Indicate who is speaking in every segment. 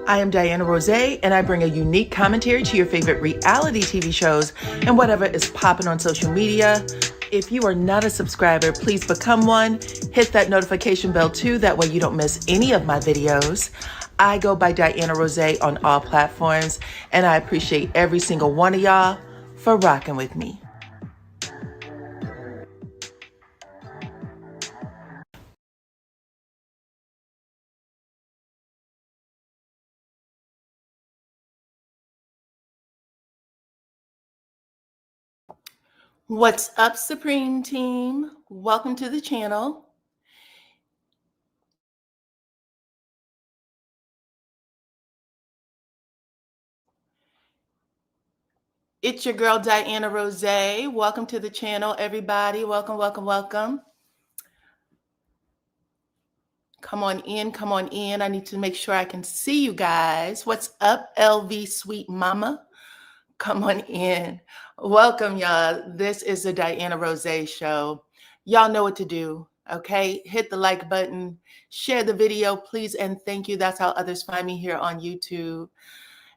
Speaker 1: I am DYANAROZAY, and I bring a unique commentary to your favorite reality TV shows and whatever is popping on social media. If you are not a subscriber, please become one. Hit that notification bell too, that way you don't miss any of my videos. I go by DYANAROZAY on all platforms, and I appreciate every single one of y'all for rocking with me. What's up, Supreme Team? Welcome to the channel. It's your girl, DYANAROZAY. Welcome to the channel, everybody. Welcome, welcome, welcome. Come on in, come on in. I need to make sure I can see you guys. What's up, LV Sweet Mama? Come on in. Welcome, y'all. This is the DYANAROZAY Show. Y'all know what to do, okay? Hit the like button, share the video, please, and thank you. That's how others find me here on YouTube.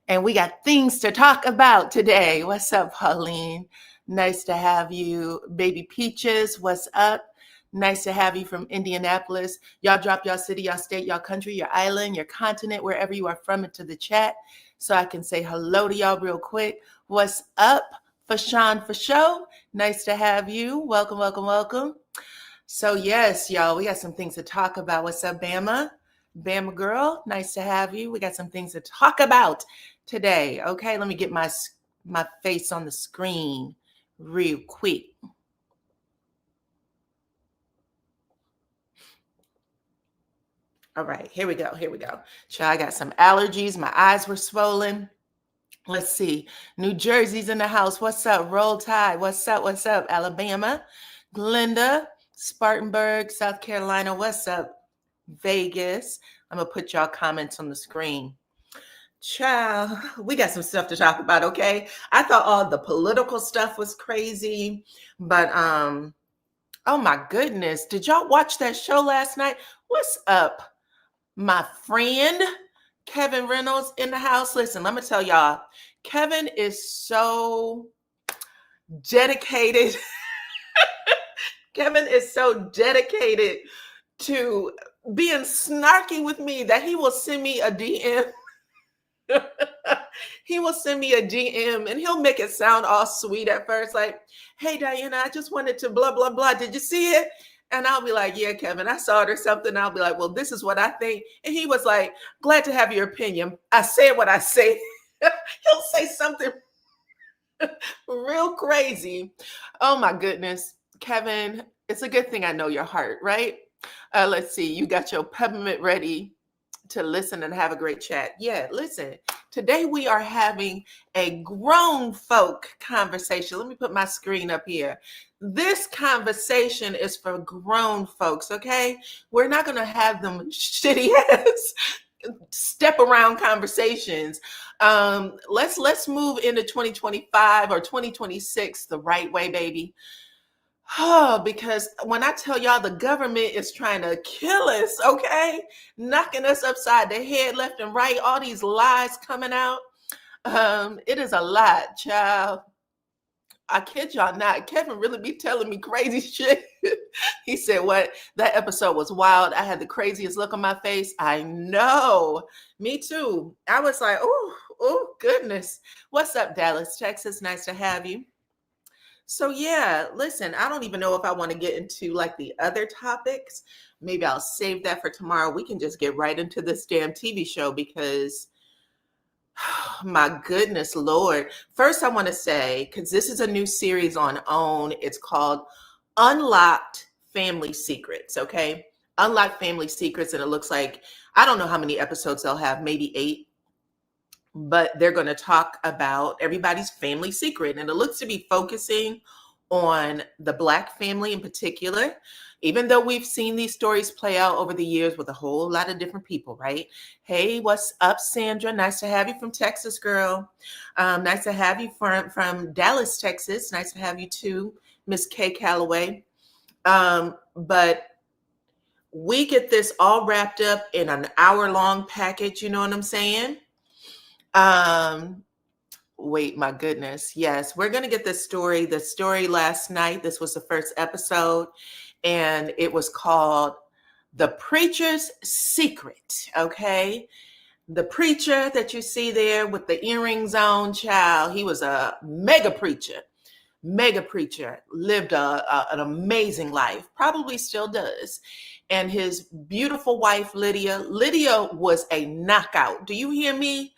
Speaker 1: And we got things to talk about today. What's up, Pauline? Nice to have you. Baby Peaches, what's up? Nice to have you from Indianapolis. Y'all drop y'all city, y'all state, y'all country, your island, your continent, wherever you are from, into the chat so I can say hello to y'all real quick. What's up, Fashawn for show? Nice to have you. Welcome, welcome, welcome. So yes, y'all, we got some things to talk about. What's up, Bama? Bama girl, nice to have you. We got some things to talk about today. Okay, let me get my face on the screen real quick. All right, here we go. Here we go. Child, I got some allergies. My eyes were swollen. Let's see. New Jersey's in the house. What's up? Roll Tide. What's up? What's up? Alabama. Glenda. Spartanburg, South Carolina. What's up? Vegas. I'm going to put y'all comments on the screen. Child, we got some stuff to talk about, okay? I thought all the political stuff was crazy, but oh my goodness. Did y'all watch that show last night? What's up? My friend Kevin Reynolds in the house. Listen, let me tell y'all, Kevin is so dedicated. Kevin is so dedicated to being snarky with me that he will send me a DM. He will send me a DM and he'll make it sound all sweet at first, like, hey, Dyana, I just wanted to blah, blah, blah. Did you see it? And I'll be like, yeah, Kevin, I saw it or something. I'll be like, well, this is what I think. And he was like, glad to have your opinion. I said what I say. He'll say something real crazy. Oh my goodness. Kevin, it's a good thing I know your heart, right? Let's see. You got your peppermint ready to listen and have a great chat. Yeah, listen. Today we are having a grown folk conversation. Let me put my screen up here. This conversation is for grown folks, okay? We're not going to have them shitty ass step around conversations. Let's move into 2025 or 2026 the right way, baby. Oh, because when I tell y'all the government is trying to kill us, okay? Knocking us upside the head left and right, all these lies coming out. It is a lot, child. I kid y'all not. Kevin really be telling me crazy shit. He said, what? That episode was wild. I had the craziest look on my face. I know. Me too. I was like, oh, goodness. What's up, Dallas, Texas? Nice to have you. So yeah, listen, I don't even know if I want to get into like the other topics. Maybe I'll save that for tomorrow. We can just get right into this damn TV show because my goodness, Lord. First, I want to say, because this is a new series on OWN, it's called Unlocked Family Secrets, okay? Unlocked Family Secrets, and it looks like, I don't know how many episodes they'll have, maybe 8. But they're going to talk about everybody's family secret. And it looks to be focusing on the Black family in particular, even though we've seen these stories play out over the years with a whole lot of different people, right? Hey, what's up, Sandra? Nice to have you from Texas, girl. Nice to have you from Dallas, Texas. Nice to have you too, Miss Kay Calloway. But we get this all wrapped up in an hour-long package. You know what I'm saying? Wait, my goodness. Yes, we're going to get this story. The story last night, this was the first episode, and it was called The Preacher's Secret. Okay. The preacher that you see there with the earrings on, child, he was a mega preacher, lived an amazing life, probably still does. And his beautiful wife, Lydia was a knockout. Do you hear me?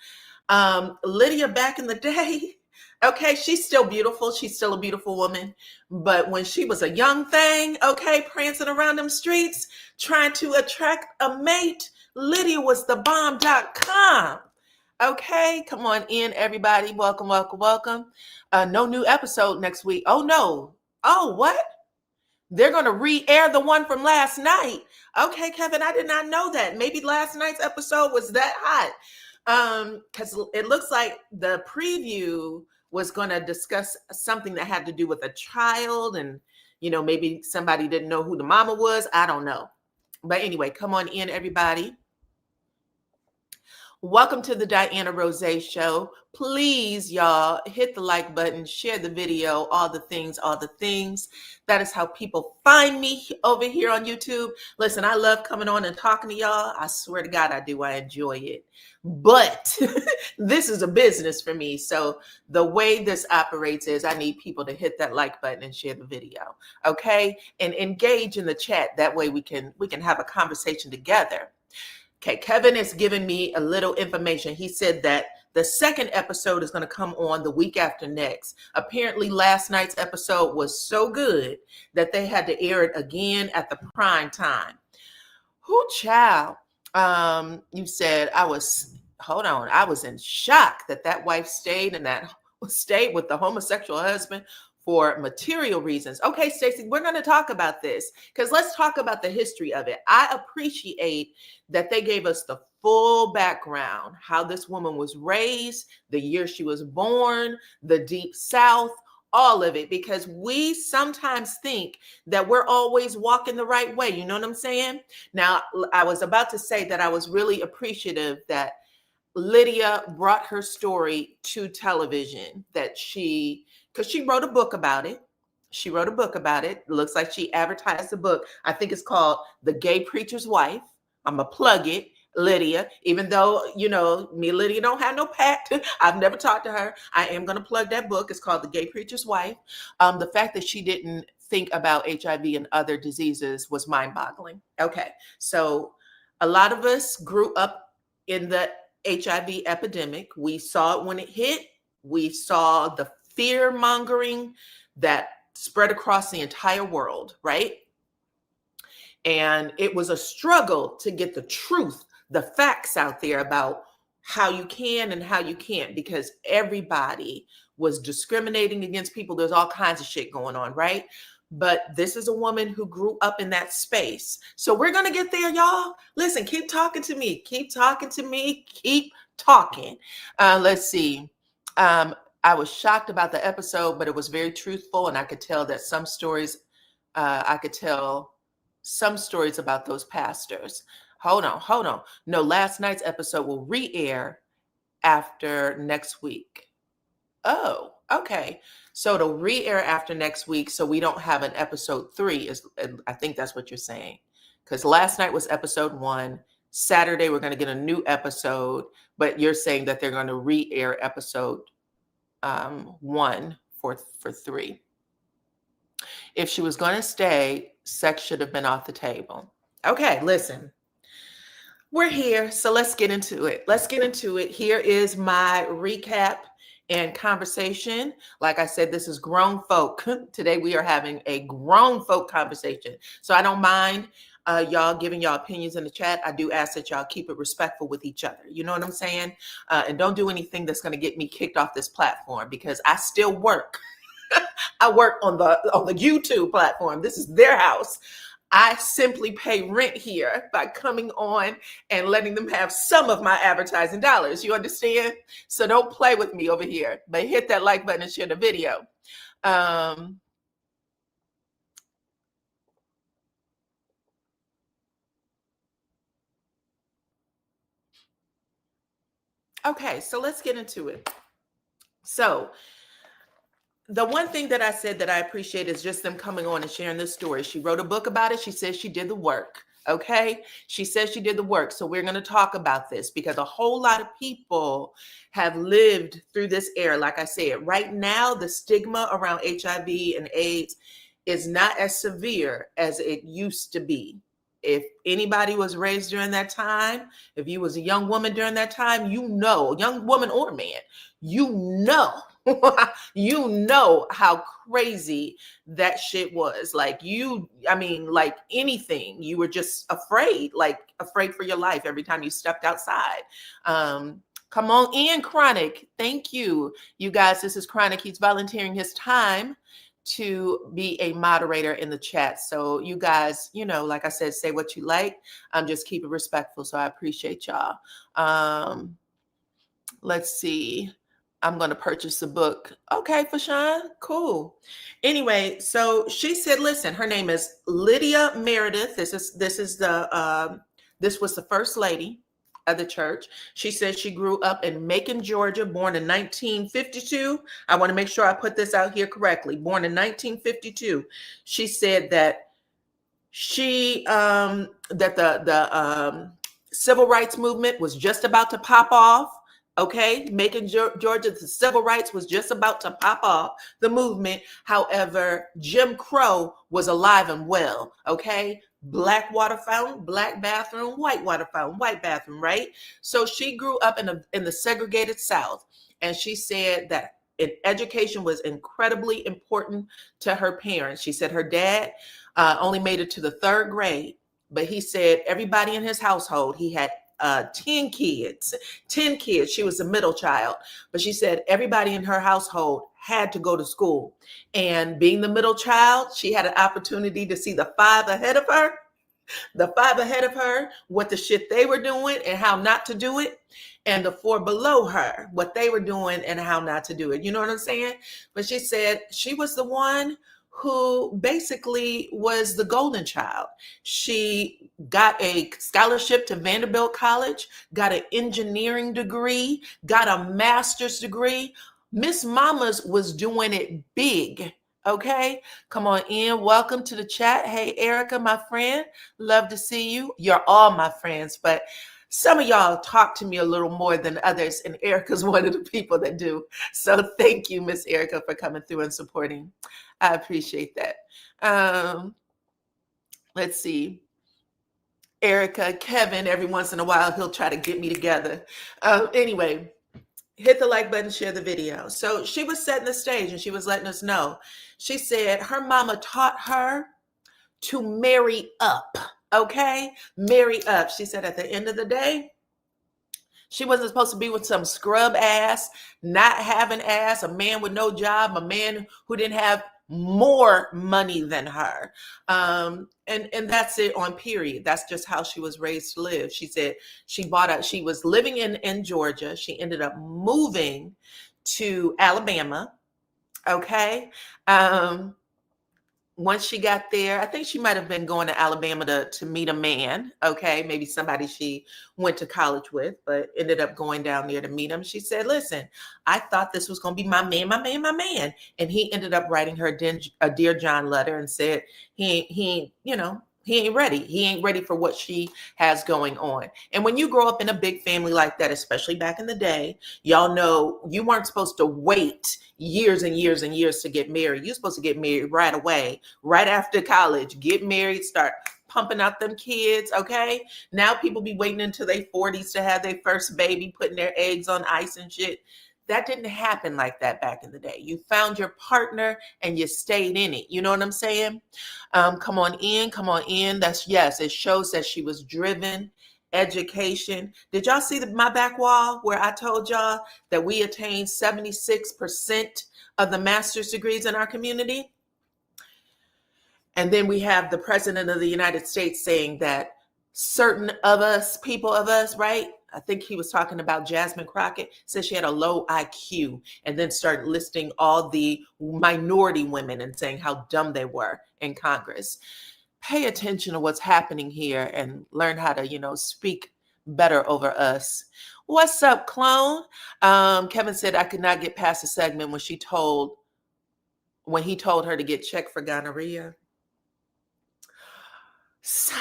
Speaker 1: Lydia back in the day, okay, she's still beautiful. She's still a beautiful woman. But when she was a young thing, okay, prancing around them streets, trying to attract a mate, Lydia was the bomb.com. Okay, come on in, everybody. Welcome, welcome, welcome. No new episode next week. Oh, no. Oh, what? They're going to re-air the one from last night. Okay, Kevin, I did not know that. Maybe last night's episode was that hot. Because it looks like the preview was going to discuss something that had to do with a child, and maybe somebody didn't know who the mama was. I don't know. But anyway, come on in, everybody. Welcome to the DYANAROZAY show. Please, y'all, hit the like button, share the video, all the things, all the things. That is how people find me over here on YouTube. Listen, I love coming on and talking to y'all. I swear to God, I do. I enjoy it. But this is a business for me. So the way this operates is I need people to hit that like button and share the video, okay? And engage in the chat. That way we can have a conversation together. Okay, Kevin has given me a little information. He said that the second episode is going to come on the week after next. Apparently, last night's episode was so good that they had to air it again at the prime time. Who, child? You said I was in shock that wife stayed with the homosexual husband for material reasons. Okay, Stacey, we're going to talk about this because let's talk about the history of it. I appreciate that they gave us the full background, how this woman was raised, the year she was born, the Deep South, all of it, because we sometimes think that we're always walking the right way. You know what I'm saying? Now, I was about to say that I was really appreciative that Lydia brought her story to television, because she wrote a book about it. She wrote a book about it. It looks like she advertised the book. I think it's called The Gay Preacher's Wife. I'm going to plug it, Lydia, even though, me and Lydia don't have no pact. I've never talked to her. I am going to plug that book. It's called The Gay Preacher's Wife. The fact that she didn't think about HIV and other diseases was mind-boggling. Okay, so a lot of us grew up in the HIV epidemic. We saw it when it hit. We saw the fear mongering that spread across the entire world, right? And it was a struggle to get the truth, the facts out there about how you can and how you can't, because everybody was discriminating against people. There's all kinds of shit going on, right? But this is a woman who grew up in that space. So we're going to get there, y'all. Listen, keep talking to me. Keep talking to me. Keep talking. Let's see. I was shocked about the episode, but it was very truthful. And I could tell that some stories about those pastors. Hold on. No, last night's episode will re-air after next week. Oh, okay. So it'll re-air after next week, so we don't have an episode 3. I think that's what you're saying. Because last night was episode 1. Saturday, we're going to get a new episode, but you're saying that they're going to re-air episode 1 for 3. If she was going to stay, sex should have been off the table. Okay, listen. We're here, so let's get into it. Here is my recap and conversation. Like I said, this is grown folk. Today we are having a grown folk conversation. So I don't mind y'all giving y'all opinions in the chat. I do ask that y'all keep it respectful with each other. You know what I'm saying? And don't do anything that's going to get me kicked off this platform, because I still work. I work on the YouTube platform. This is their house. I simply pay rent here by coming on and letting them have some of my advertising dollars. You understand? So don't play with me over here, but hit that like button and share the video. Okay, so let's get into it. So the one thing that I said that I appreciate is just them coming on and sharing this story. She wrote a book about it. She says she did the work. Okay. She says she did the work. So we're going to talk about this because a whole lot of people have lived through this era. Like I said, right now, the stigma around HIV and AIDS is not as severe as it used to be. If anybody was raised during that time, if you was a young woman during that time, you know, young woman or man, you know, you know how crazy that shit was. Like I mean, like anything, you were just afraid, like afraid for your life every time you stepped outside. Come on in, Chronic. Thank you. You guys, this is Chronic. He's volunteering his time to be a moderator in the chat. So you guys, you know, like I said, say what you like. Just keep it respectful. So I appreciate y'all. Let's see. I'm going to purchase the book. Okay, Fashawn, cool. Anyway, so she said, listen, her name is Lydia Meredith. This was the first lady of the church. She said she grew up in Macon, Georgia, born in 1952. I want to make sure I put this out here correctly. Born in 1952. She said that the civil rights movement was just about to pop off. Okay, Macon, Georgia, the civil rights was just about to pop off, the movement. However, Jim Crow was alive and well. Okay, black water fountain, black bathroom, white water fountain, white bathroom, right? So she grew up in the segregated South, and she said that education was incredibly important to her parents. She said her dad only made it to the 3rd grade, but he said everybody in his household, he had 10 kids. She was the middle child, but she said everybody in her household had to go to school. And being the middle child, she had an opportunity to see the 5 ahead of her, what the shit they were doing and how not to do it, and the 4 below her, what they were doing and how not to do it. You know what I'm saying? But she said she was the one who basically was the golden child. She got a scholarship to Vanderbilt College, got an engineering degree, got a master's degree. Miss Mamas was doing it big. Okay, come on in. Welcome to the chat. Hey, Erica, my friend. Love to see you. You're all my friends, but some of y'all talk to me a little more than others, and Erica's one of the people that do. So thank you, Miss Erica, for coming through and supporting. I appreciate that. Let's see. Erica, Kevin, every once in a while, he'll try to get me together. Anyway, hit the like button, share the video. So she was setting the stage and she was letting us know. She said her mama taught her to marry up. Okay, marry up. She said at the end of the day, she wasn't supposed to be with some scrub ass, not having ass, a man with no job, a man who didn't have more money than her. And that's it on period. That's just how she was raised to live. She said she was living in Georgia. She ended up moving to Alabama. Okay. Once she got there, I think she might have been going to Alabama to meet a man. Okay, maybe somebody she went to college with, but ended up going down there to meet him. She said, listen, I thought this was going to be my man. And he ended up writing her a Dear John letter and said he ain't ready. He ain't ready for what she has going on. And when you grow up in a big family like that, especially back in the day, y'all know you weren't supposed to wait years and years and years to get married. You're supposed to get married right away, right after college, get married, start pumping out them kids. Okay. Now people be waiting until their 40s to have their first baby, putting their eggs on ice and shit. That didn't happen like that back in the day. You found your partner and you stayed in it. You know what I'm saying? Come on in. Yes, it shows that she was driven. Education. Did y'all see my back wall where I told y'all that we attained 76% of the master's degrees in our community? And then we have the president of the United States saying that certain of us, right? I think he was talking about Jasmine Crockett, said she had a low IQ, and then started listing all the minority women and saying how dumb they were in Congress. Pay attention to what's happening here and learn how to, speak better over us. What's up, clone? Kevin said I could not get past the segment when he told her to get checked for gonorrhea. Sigh.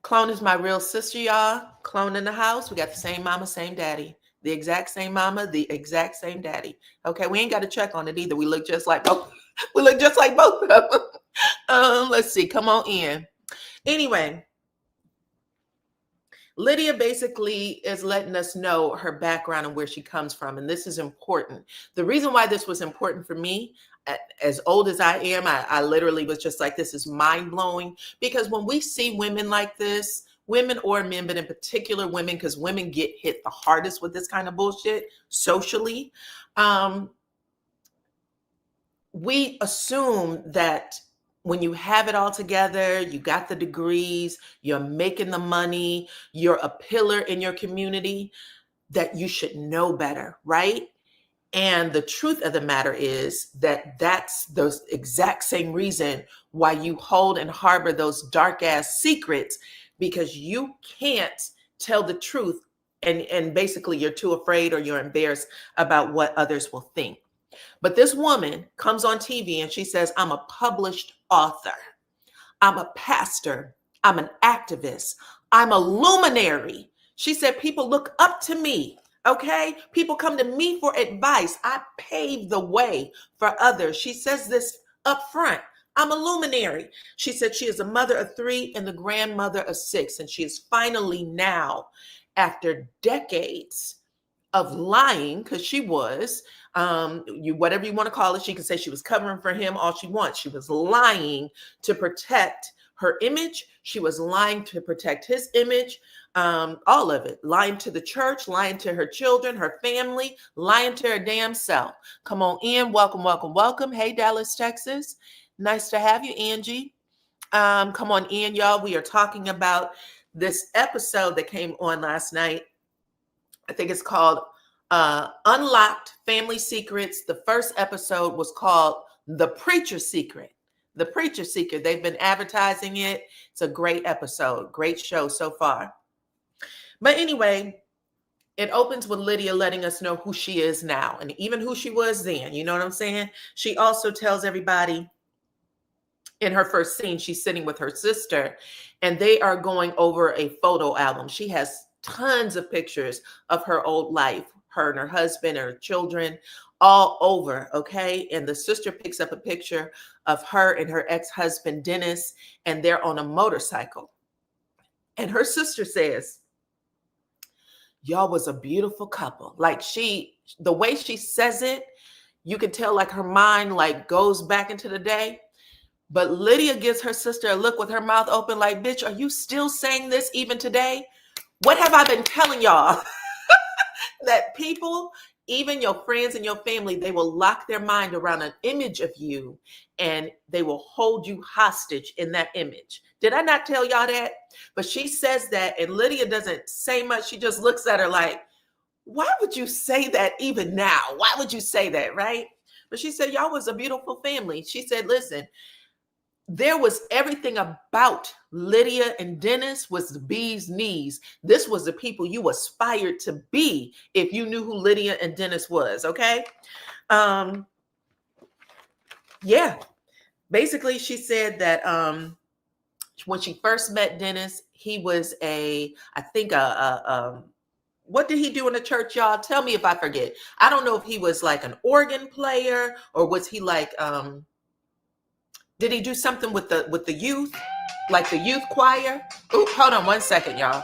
Speaker 1: Clone is my real sister, y'all. Clone in the house. We got the same mama, same daddy. The exact same mama, the exact same daddy. Okay, we ain't got to check on it either. We look just like both. We look just like both of them. Let's see. Come on in. Anyway, Lydia basically is letting us know her background and where she comes from. And this is important. The reason why this was important for me, as old as I am, I literally was just like, this is mind blowing. Because when we see women like this, women or men, but in particular women, because women get hit the hardest with this kind of bullshit socially, we assume that when you have it all together, you got the degrees, you're making the money, you're a pillar in your community, that you should know better, right? And the truth of the matter is that that's the exact same reason why you hold and harbor those dark ass secrets, because you can't tell the truth, and basically you're too afraid or you're embarrassed about what others will think. But this woman comes on TV and she says, I'm a published author. I'm a pastor. I'm an activist. I'm a luminary. She said, people look up to me. Okay. People come to me for advice. I pave the way for others. She says this up front. I'm a luminary. She said she is a mother of 3 and the grandmother of 6. And she is finally now, after decades of lying, because she was, whatever you want to call it, she can say she was covering for him all she wants. She was lying to protect her image. She was lying to protect his image, all of it. Lying to the church, lying to her children, her family, lying to her damn self. Come on in. Welcome, welcome, welcome. Hey, Dallas, Texas. Nice to have you, Angie. Come on in, y'all. We are talking about this episode that came on last night. I think it's called Unlocked Family Secrets. The first episode was called The Preacher Secret. The Preacher Secret. They've been advertising it. It's a great episode. Great show so far. But anyway, it opens with Lydia letting us know who she is now and even who she was then. You know what I'm saying? She also tells everybody in her first scene, she's sitting with her sister and they are going over a photo album. She has tons of pictures of her old life, her and her husband, her children, all over. Okay. And the sister picks up a picture of her and her ex-husband, Dennis, and they're on a motorcycle. And her sister says, y'all was a beautiful couple. Like the way she says it, you can tell like her mind like goes back into the day. But Lydia gives her sister a look with her mouth open like, bitch, are you still saying this even today? What have I been telling y'all? That people, even your friends and your family, they will lock their mind around an image of you and they will hold you hostage in that image. Did I not tell y'all that? But she says that and Lydia doesn't say much. She just looks at her like, why would you say that even now? Why would you say that, right? But she said, y'all was a beautiful family. She said, listen, there was everything about Lydia and Dennis was the bee's knees. This was the people you aspired to be if you knew who Lydia and Dennis was. Okay. Yeah. Basically, she said that when she first met Dennis, he was what did he do in the church, y'all? Tell me if I forget. I don't know if he was like an organ player or was he like did he do something with the youth, like the youth choir? Ooh, hold on one second, y'all.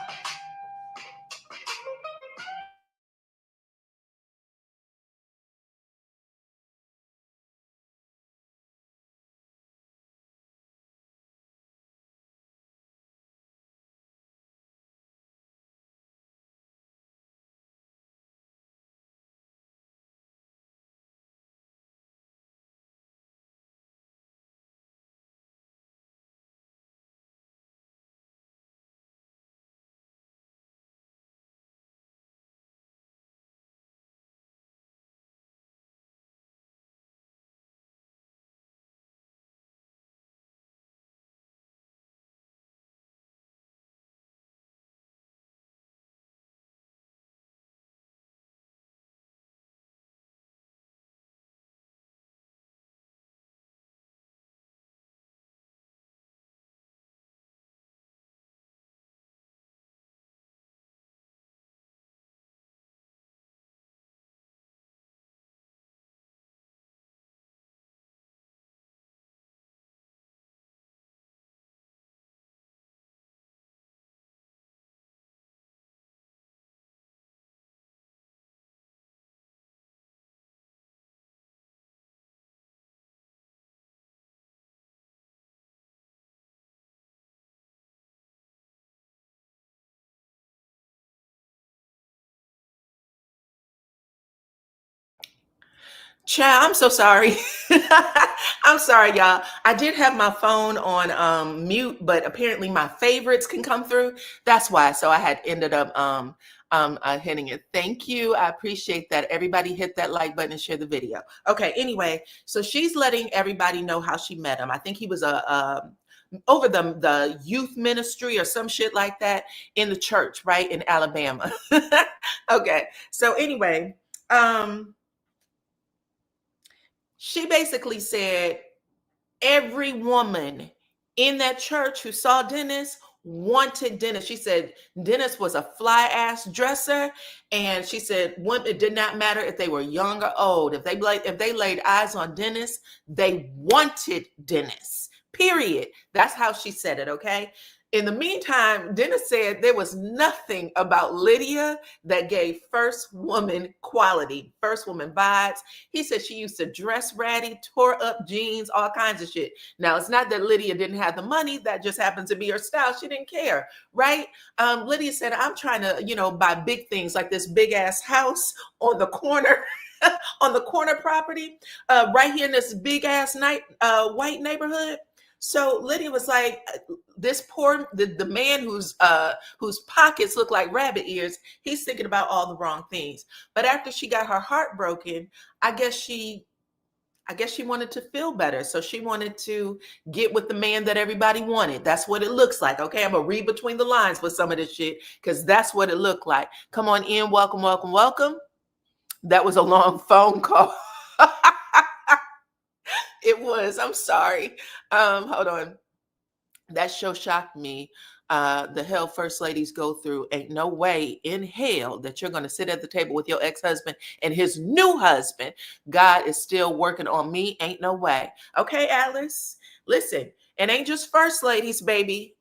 Speaker 1: Child, I'm so sorry. I'm sorry, y'all. I did have my phone on mute, but apparently my favorites can come through. That's why. So I had ended up hitting it. Thank you. I appreciate that. Everybody hit that like button and share the video. Okay. Anyway, so she's letting everybody know how she met him. I think he was over the youth ministry or some shit like that in the church, right in Alabama. Okay. So anyway, she basically said every woman in that church who saw Dennis wanted Dennis. She said Dennis was a fly ass dresser, and she said it did not matter if they were young or old. If they laid eyes on Dennis, they wanted Dennis. Period. That's how she said it. Okay. In the meantime, Dennis said there was nothing about Lydia that gave first woman quality, first woman vibes. He said she used to dress ratty, tore up jeans, all kinds of shit. Now, it's not that Lydia didn't have the money. That just happened to be her style. She didn't care, right? Lydia said, I'm trying to, buy big things like this big ass house on the corner, on the corner property, right here in this big ass white neighborhood. So Lydia was like, this the man whose pockets look like rabbit ears, he's thinking about all the wrong things. But after she got her heart broken, I guess she wanted to feel better. So she wanted to get with the man that everybody wanted. That's what it looks like. Okay, I'm gonna read between the lines with some of this shit because that's what it looked like. Come on in, welcome, welcome, welcome. That was a long phone call. It was. I'm sorry. Hold on. That show shocked me. The hell first ladies go through. Ain't no way in hell that you're going to sit at the table with your ex-husband and his new husband. God is still working on me. Ain't no way. Okay, Alice, listen, it ain't just first ladies, baby.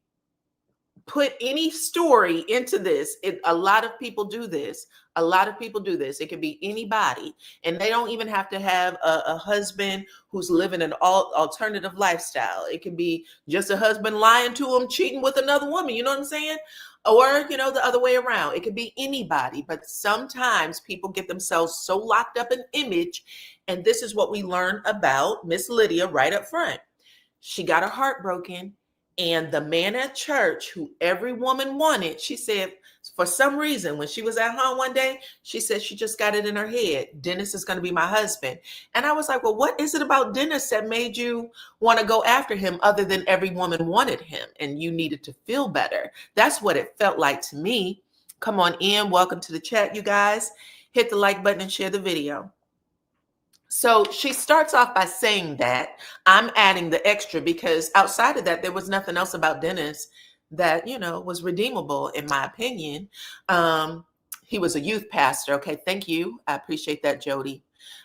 Speaker 1: Put any story into this. A lot of people do this. A lot of people do this. It could be anybody, and they don't even have to have a husband who's living an alternative lifestyle. It can be just a husband lying to him, cheating with another woman. You know what I'm saying? Or, the other way around. It could be anybody, but sometimes people get themselves so locked up in image, and this is what we learn about Miss Lydia right up front. She got her heart broken. And the man at church who every woman wanted, she said, for some reason, when she was at home one day, she said she just got it in her head. Dennis is going to be my husband. And I was like, well, what is it about Dennis that made you want to go after him other than every woman wanted him and you needed to feel better? That's what it felt like to me. Come on in. Welcome to the chat, you guys. Hit the like button and share the video. So she starts off by saying that I'm adding the extra because outside of that, there was nothing else about Dennis that, was redeemable, in my opinion. He was a youth pastor. Okay. Thank you. I appreciate that, Jody.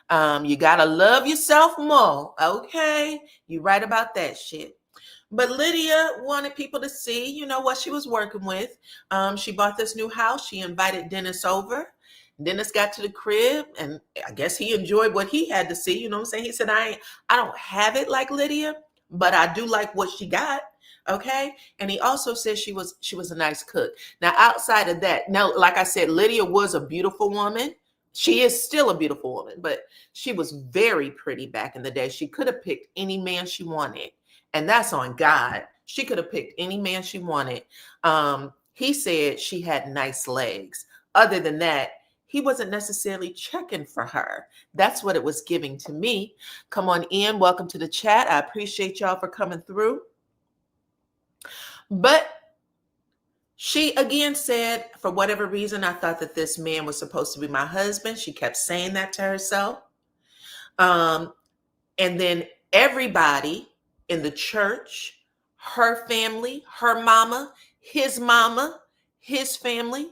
Speaker 1: You got to love yourself more. Okay. You right about that shit. But Lydia wanted people to see, what she was working with. She bought this new house. She invited Dennis over. Dennis got to the crib, and I guess he enjoyed what he had to see. You know what I'm saying? He said, I don't have it like Lydia, but I do like what she got. Okay. And he also said she was a nice cook. Now, outside of that, now, like I said, Lydia was a beautiful woman. She is still a beautiful woman, but she was very pretty back in the day. She could have picked any man she wanted. And that's on God. She could have picked any man she wanted. He said she had nice legs. Other than that, he wasn't necessarily checking for her. That's what it was giving to me. Come on in. Welcome to the chat. I appreciate y'all for coming through. But she again said, for whatever reason, I thought that this man was supposed to be my husband. She kept saying that to herself. And then everybody in the church, her family, her mama, his family,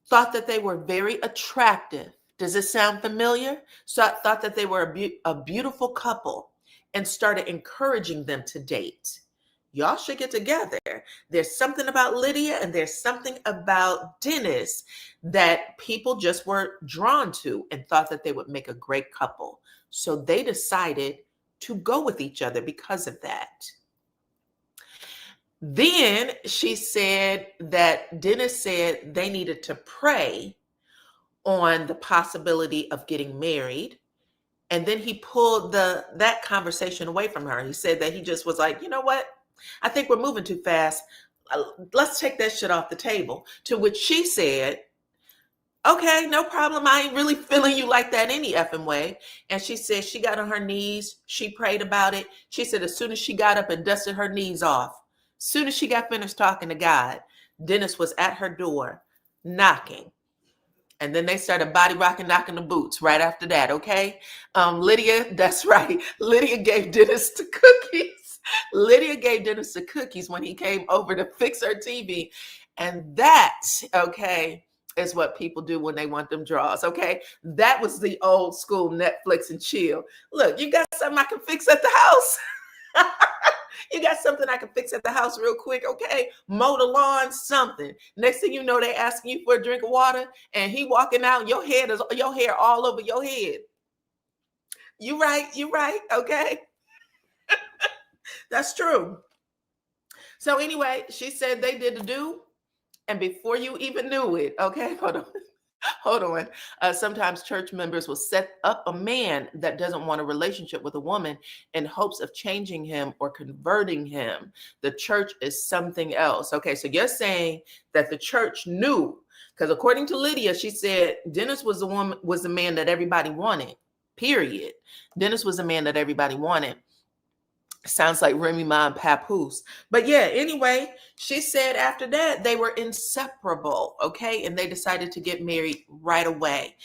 Speaker 1: thought that they were very attractive. Does it sound familiar? So I thought that they were a beautiful couple and started encouraging them to date. Y'all should get together. There's something about Lydia and there's something about Dennis that people just were drawn to and thought that they would make a great couple. So they decided to go with each other because of that. Then she said that Dennis said they needed to pray on the possibility of getting married. And then he pulled that conversation away from her. He said that he just was like, you know what? I think we're moving too fast. Let's take that shit off the table. To which she said, okay, no problem. I ain't really feeling you like that any effing way. And she said she got on her knees. She prayed about it. She said as soon as she got up and dusted her knees off, as soon as she got finished talking to God, Dennis was at her door knocking. And then they started body rocking, knocking the boots right after that, okay? Lydia, that's right. Lydia gave Dennis the cookies. Lydia gave Dennis the cookies when he came over to fix her TV. And that, okay, is what people do when they want them draws, okay? That was the old school Netflix and chill. Look, you got something I can fix at the house? You got something I can fix at the house real quick, okay? Mow the lawn, something. Next thing you know, they asking you for a drink of water, and he walking out, your hair all over your head. You right, okay? That's true. So anyway, she said they did the do, and before you even knew it, okay, hold on. Sometimes church members will set up a man that doesn't want a relationship with a woman in hopes of changing him or converting him. The church is something else. Okay, so you're saying that the church knew, because according to Lydia, she said Dennis was the man that everybody wanted. Period. Dennis was the man that everybody wanted. Sounds like Remy Ma and Papoose. But yeah, anyway, she said after that they were inseparable, okay? And they decided to get married right away.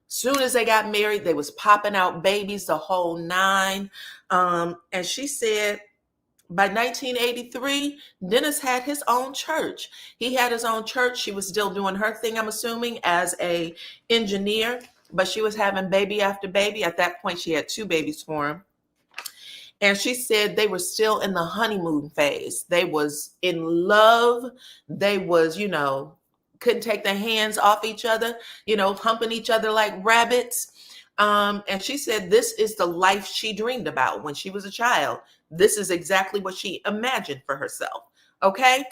Speaker 1: Soon as they got married, they was popping out babies, the whole nine. And she said by 1983, Dennis had his own church. He had his own church. She was still doing her thing, I'm assuming, as a engineer, but she was having baby after baby. At that point, she had 2 babies for him. And she said they were still in the honeymoon phase. They was in love. They was, couldn't take their hands off each other, humping each other like rabbits. And she said this is the life she dreamed about when she was a child. This is exactly what she imagined for herself. Okay.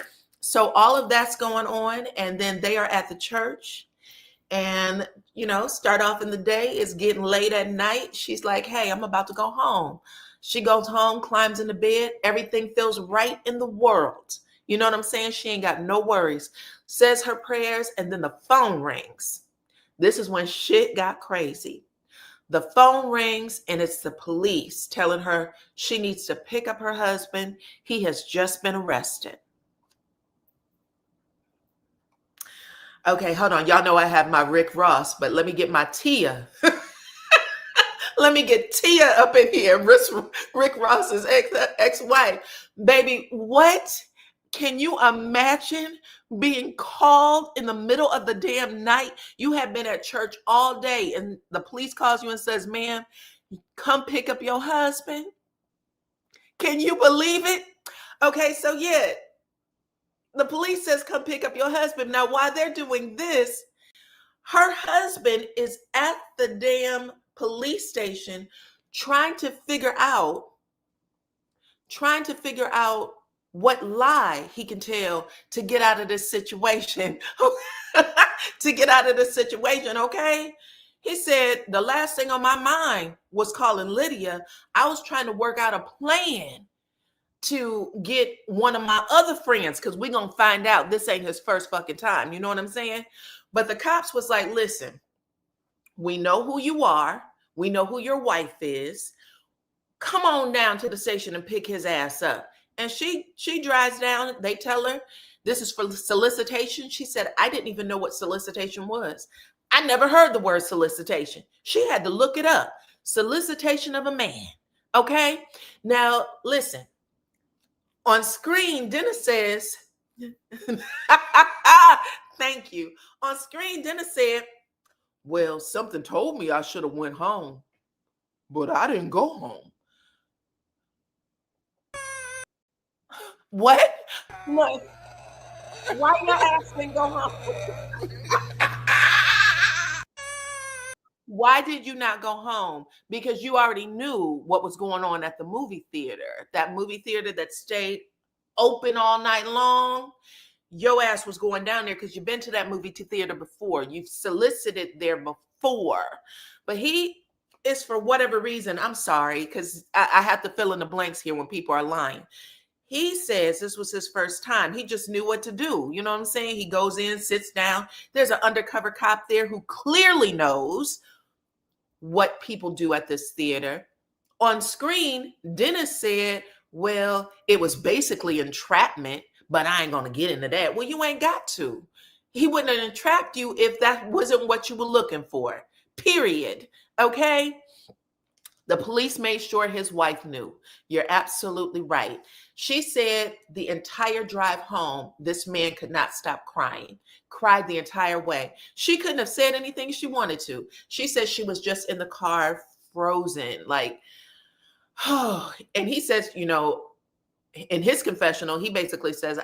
Speaker 1: So all of that's going on. And then they are at the church. And, start off in the day. It's getting late at night. She's like, hey, I'm about to go home. She goes home, climbs into bed. Everything feels right in the world. You know what I'm saying? She ain't got no worries. Says her prayers, and then the phone rings. This is when shit got crazy. The phone rings, and it's the police telling her she needs to pick up her husband. He has just been arrested. Okay, hold on. Y'all know I have my Rick Ross, but let me get my Tia. Let me get Tia up in here, Rick Ross's ex-wife. Baby, what? Can you imagine being called in the middle of the damn night? You have been at church all day and the police calls you and says, ma'am, come pick up your husband. Can you believe it? Okay, so yeah, the police says, come pick up your husband. Now, while they're doing this, her husband is at the damn police station trying to figure out what lie he can tell to get out of this situation. Okay? He said, the last thing on my mind was calling Lydia. I was trying to work out a plan to get one of my other friends, because we're going to find out this ain't his first fucking time. You know what I'm saying? But the cops was like, listen, we know who you are. We know who your wife is. Come on down to the station and pick his ass up. And she drives down. They tell her this is for solicitation. She said, I didn't even know what solicitation was. I never heard the word solicitation. She had to look it up. Solicitation of a man. Okay? Now, listen. On screen, Dennis says, thank you. On screen, Dennis said, well, something told me I should have went home, but I didn't go home. What? No. Why your ass didn't go home? Why did you not go home? Because you already knew what was going on at the movie theater. That movie theater that stayed open all night long. Your ass was going down there because you've been to that movie theater before. You've solicited there before. But he is for whatever reason, I'm sorry, because I have to fill in the blanks here when people are lying. He says this was his first time. He just knew what to do. You know what I'm saying? He goes in, sits down. There's an undercover cop there who clearly knows what people do at this theater. On screen, Dennis said, well, it was basically entrapment, but I ain't going to get into that. Well, you ain't got to. He wouldn't have entrapped you if that wasn't what you were looking for. Period. Okay? The police made sure his wife knew. You're absolutely right. She said the entire drive home, this man could not stop crying, cried the entire way. She couldn't have said anything she wanted to. She said she was just in the car, frozen, like, oh. And he says, you know, in his confessional, he basically says,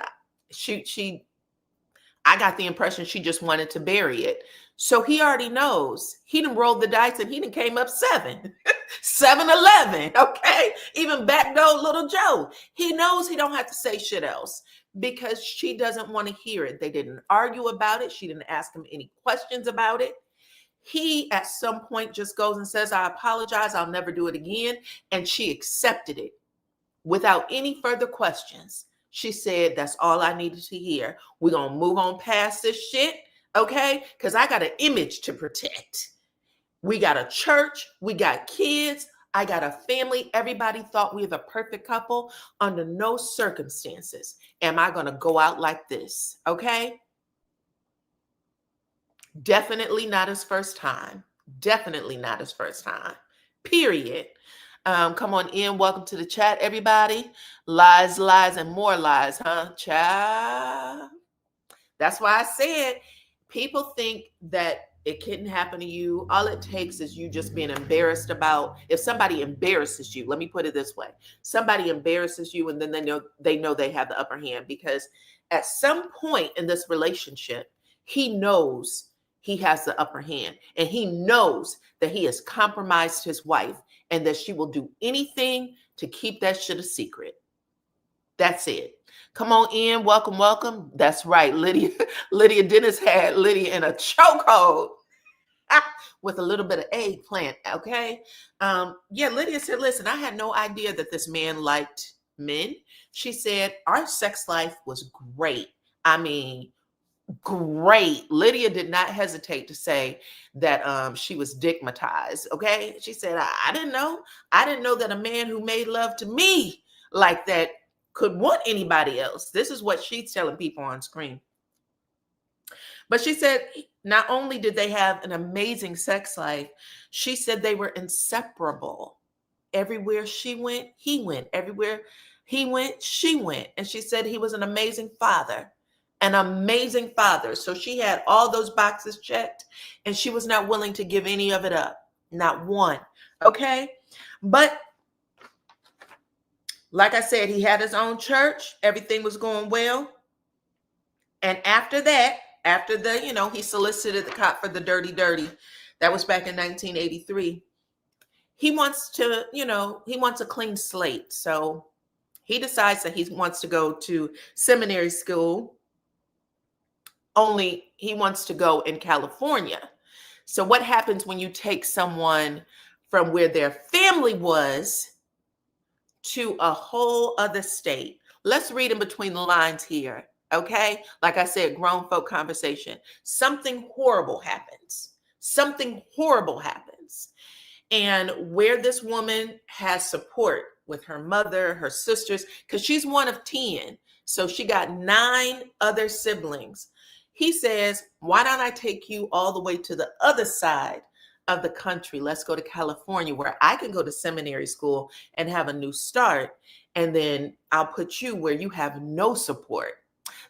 Speaker 1: I got the impression she just wanted to bury it. So he already knows. He done rolled the dice and he done came up 7-11, okay? Even backdoor little Joe. He knows he don't have to say shit else because she doesn't want to hear it. They didn't argue about it. She didn't ask him any questions about it. He, at some point, just goes and says, I apologize. I'll never do it again. And she accepted it without any further questions. She said, that's all I needed to hear. We're going to move on past this shit, okay? Because I got an image to protect. We got a church. We got kids. I got a family. Everybody thought we were the perfect couple. Under no circumstances am I going to go out like this, okay? Definitely not his first time. Definitely not his first time. Period. Come on in. Welcome to the chat, everybody. Lies, lies, and more lies, huh? Child. That's why I said people think that it couldn't happen to you. All it takes is you just being embarrassed about, if somebody embarrasses you, let me put it this way. Somebody embarrasses you and then they know they have the upper hand, because at some point in this relationship, he knows he has the upper hand, and he knows that he has compromised his wife and that she will do anything to keep that shit a secret. That's it. Come on in. Welcome, welcome. That's right. Lydia Dennis had Lydia in a chokehold with a little bit of eggplant. Okay. Yeah, Lydia said, listen, I had no idea that this man liked men. She said, our sex life was great. I mean, great. Lydia did not hesitate to say that she was digmatized. Okay. She said, I didn't know. I didn't know that a man who made love to me like that could want anybody else. This is what she's telling people on screen. But she said, not only did they have an amazing sex life, she said they were inseparable. Everywhere she went, he went. Everywhere he went, she went. And she said he was an amazing father. An amazing father. So she had all those boxes checked, and she was not willing to give any of it up. Not one. Okay. But like I said, he had his own church. Everything was going well. And after that, he solicited the cop for the dirty. That was back in 1983. He wants a clean slate. So he decides that he wants to go to seminary school. Only he wants to go in California. So what happens when you take someone from where their family was to a whole other state? Let's read in between the lines here, okay? Like I said, grown folk conversation. Something horrible happens. Something horrible happens. And where this woman has support with her mother, her sisters, because she's one of 10. So she got 9 other siblings. He says, why don't I take you all the way to the other side of the country? Let's go to California, where I can go to seminary school and have a new start. And then I'll put you where you have no support.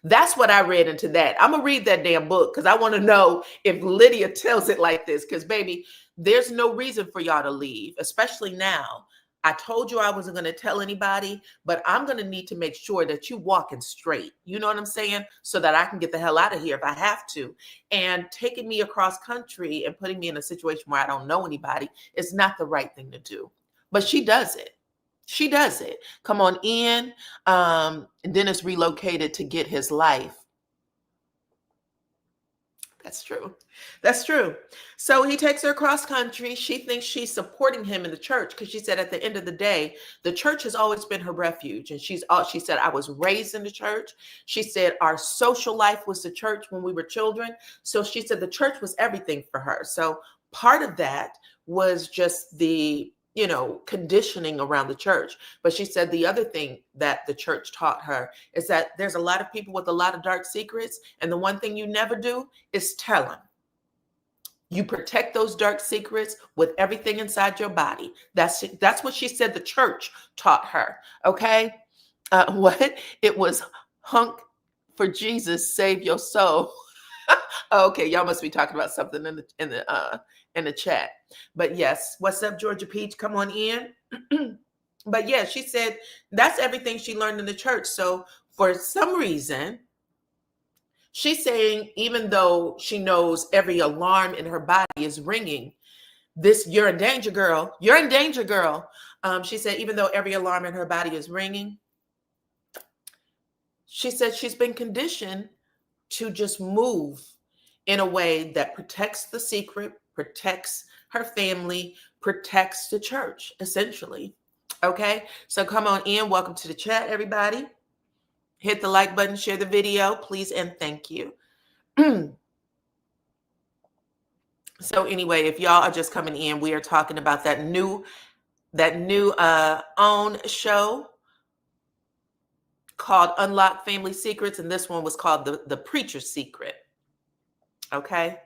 Speaker 1: That's what I read into that. I'm going to read that damn book because I want to know if Lydia tells it like this. Because, baby, there's no reason for y'all to leave, especially now. I told you I wasn't going to tell anybody, but I'm going to need to make sure that you walking straight. You know what I'm saying? So that I can get the hell out of here if I have to. And taking me across country and putting me in a situation where I don't know anybody is not the right thing to do. But she does it. She does it. Come on in. Dennis relocated to get his life. That's true. That's true. So he takes her cross country. She thinks she's supporting him in the church because she said at the end of the day, the church has always been her refuge. And she said, I was raised in the church. She said our social life was the church when we were children. So she said the church was everything for her. So part of that was just the conditioning around the church. But she said the other thing that the church taught her is that there's a lot of people with a lot of dark secrets. And the one thing you never do is tell them. You protect those dark secrets with everything inside your body. That's what she said the church taught her. Okay. What? It was hunk for Jesus, save your soul. Okay, y'all must be talking about something in the chat. But yes, what's up, Georgia Peach? Come on in. But yeah, she said that's everything she learned in the church. So for some reason, she's saying even though she knows every alarm in her body is ringing, you're in danger, girl. You're in danger, girl. She said even though every alarm in her body is ringing, she said she's been conditioned to just move in a way that protects the secret, protects her family, protects the church, essentially. Okay, so come on in. Welcome to the chat, everybody. Hit the like button, share the video, please, and thank you. So anyway, if y'all are just coming in, we are talking about that new OWN show called Unlock Family Secrets, and this one was called the Preacher's Secret. Okay.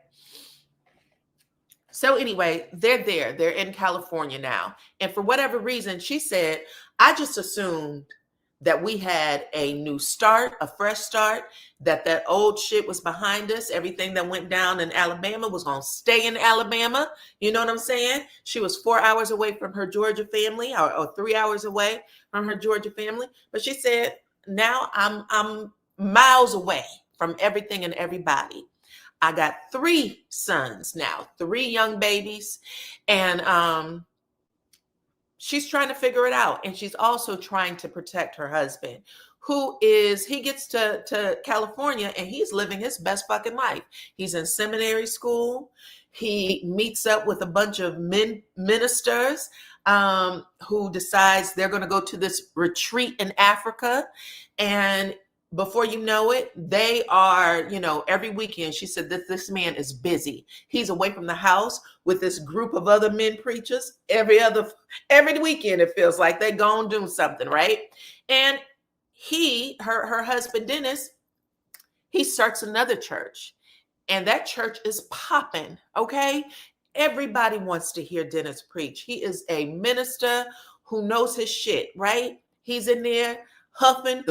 Speaker 1: So anyway, they're in California now. And for whatever reason, she said, I just assumed that we had a new start, a fresh start, that old shit was behind us. Everything that went down in Alabama was going to stay in Alabama. You know what I'm saying? She was 4 hours away from her Georgia family or 3 hours away from her Georgia family. But she said, now I'm miles away from everything and everybody. I got 3 sons now, 3 young babies. And she's trying to figure it out. And she's also trying to protect her husband, he gets to California and he's living his best fucking life. He's in seminary school. He meets up with a bunch of ministers who decides they're going to go to this retreat in Africa. And before you know it, they are, every weekend, she said that this man is busy. He's away from the house with this group of other men preachers every weekend. It feels like they're going to do something, right? And her husband, Dennis, he starts another church, and that church is popping. Okay. Everybody wants to hear Dennis preach. He is a minister who knows his shit, right? He's in there huffing,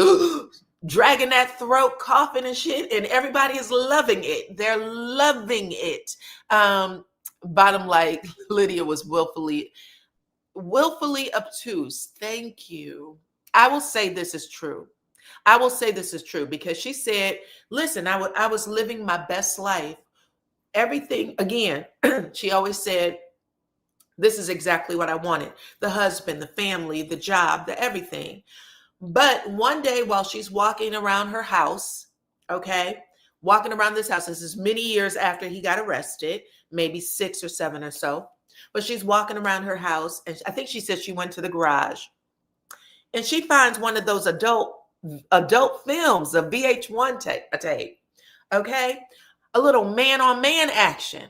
Speaker 1: dragging that throat, coughing and shit, and everybody is loving it. They're loving it. Bottom line, Lydia was willfully obtuse. Thank you. I will say this is true. Because she said, listen, I was living my best life. Everything, again, she always said, this is exactly what I wanted. The husband, the family, the job, the everything. But one day while she's walking around her house, walking around this house, this is many years after he got arrested, maybe 6 or 7 or so, but she's walking around her house, and I think she said she went to the garage, and she finds one of those adult films, a VH1 tape, okay? A little man-on-man action.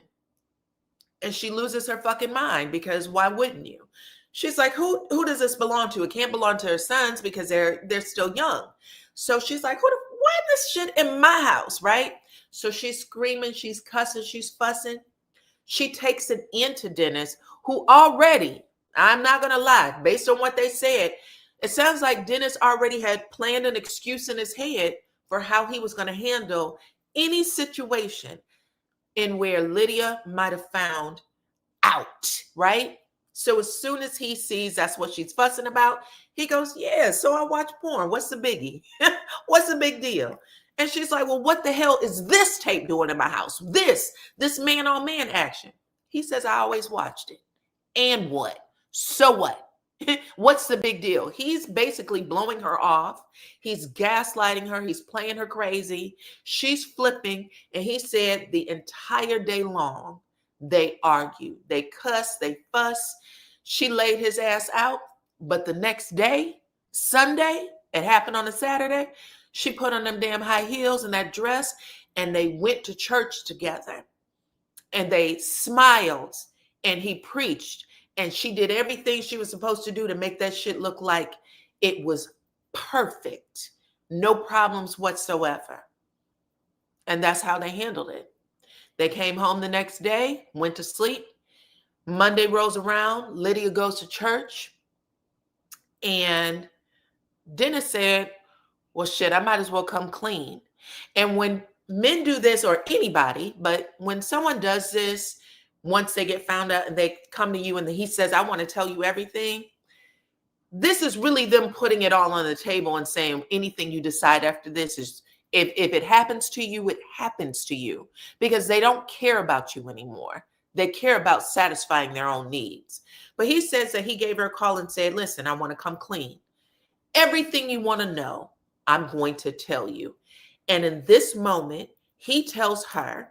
Speaker 1: And she loses her fucking mind because why wouldn't you? She's like, who does this belong to? It can't belong to her sons because they're still young. So she's like, why this shit in my house, right? So she's screaming, she's cussing, she's fussing. She takes it into Dennis, who already, I'm not going to lie, based on what they said, it sounds like Dennis already had planned an excuse in his head for how he was going to handle any situation in where Lydia might have found out, right? So as soon as he sees that's what she's fussing about, he goes, yeah, so I watch porn. What's the biggie? What's the big deal? And she's like, well, what the hell is this tape doing in my house? This man-on-man action. He says, I always watched it. And what? So what? What's the big deal? He's basically blowing her off. He's gaslighting her. He's playing her crazy. She's flipping. And he said the entire day long, they argue, they cuss, they fuss. She laid his ass out. But the next day, Sunday, it happened on a Saturday, she put on them damn high heels and that dress, and they went to church together. And they smiled, and he preached. And she did everything she was supposed to do to make that shit look like it was perfect. No problems whatsoever. And that's how they handled it. They came home the next day, went to sleep. Monday rolls around. Lydia goes to church. And Dennis said, well, shit, I might as well come clean. And when men do this, or anybody, but when someone does this, once they get found out and they come to you and he says, I want to tell you everything, this is really them putting it all on the table and saying anything you decide after this is, if it happens to you, it happens to you, because they don't care about you anymore. They care about satisfying their own needs. But he says that he gave her a call and said, listen, I want to come clean. Everything you want to know, I'm going to tell you. And in this moment, he tells her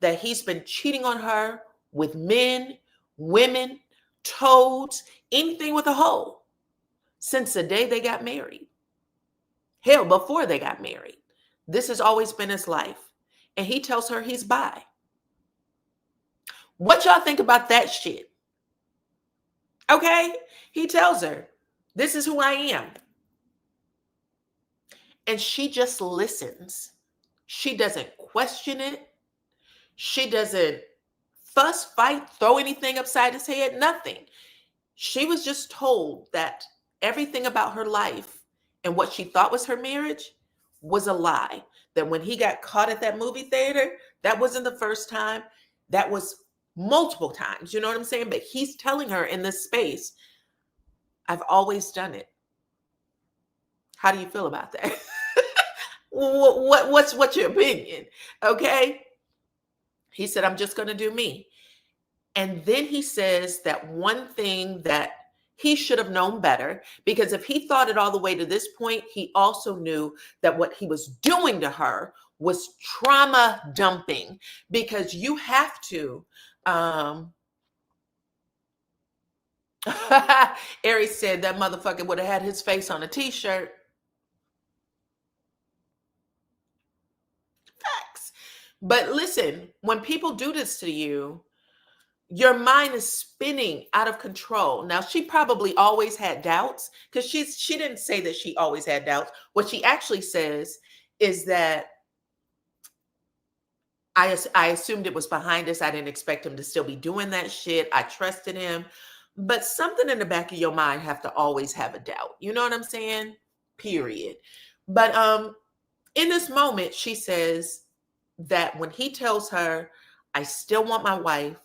Speaker 1: that he's been cheating on her with men, women, toads, anything with a hole since the day they got married. Hell, before they got married. This has always been his life. And he tells her he's bi. What y'all think about that shit? Okay? He tells her, this is who I am. And she just listens. She doesn't question it. She doesn't fuss, fight, throw anything upside his head, nothing. She was just told that everything about her life and what she thought was her marriage was a lie. That when he got caught at that movie theater, that wasn't the first time. That was multiple times. You know what I'm saying? But he's telling her in this space, I've always done it. How do you feel about that? What's your opinion? Okay. He said, I'm just going to do me. And then he says that one thing that he should have known better, because if he thought it all the way to this point, he also knew that what he was doing to her was trauma dumping, because you have to, Aries said that motherfucker would have had his face on a t-shirt. Facts. But listen, when people do this to you, your mind is spinning out of control. Now, she probably always had doubts, because she didn't say that she always had doubts. What she actually says is that I assumed it was behind us. I didn't expect him to still be doing that shit. I trusted him. But something in the back of your mind have to always have a doubt. You know what I'm saying? Period. But in this moment, she says that when he tells her, I still want my wife,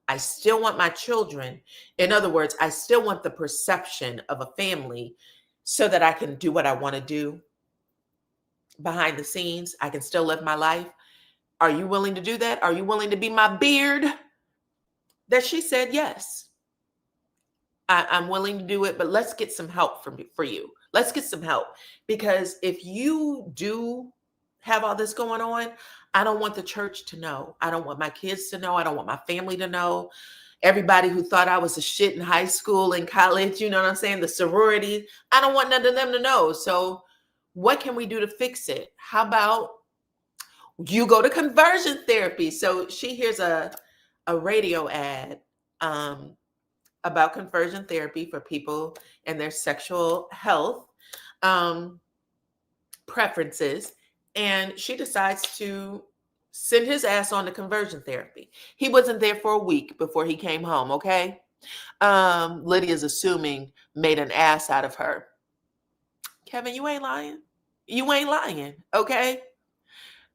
Speaker 1: I still want my children. In other words, I still want the perception of a family so that I can do what I want to do behind the scenes. I can still live my life. Are you willing to do that? Are you willing to be my beard? That she said, yes, I'm willing to do it, but let's get some help for you. Let's get some help. Because if you do have all this going on, I don't want the church to know. I don't want my kids to know. I don't want my family to know. Everybody who thought I was a shit in high school and college, you know what I'm saying? The sorority, I don't want none of them to know. So what can we do to fix it? How about you go to conversion therapy? So she hears a radio ad about conversion therapy for people and their sexual health preferences. And she decides to send his ass on to conversion therapy. He wasn't there for a week before he came home, okay? Lydia's assuming made an ass out of her. Kevin, you ain't lying. You ain't lying, okay?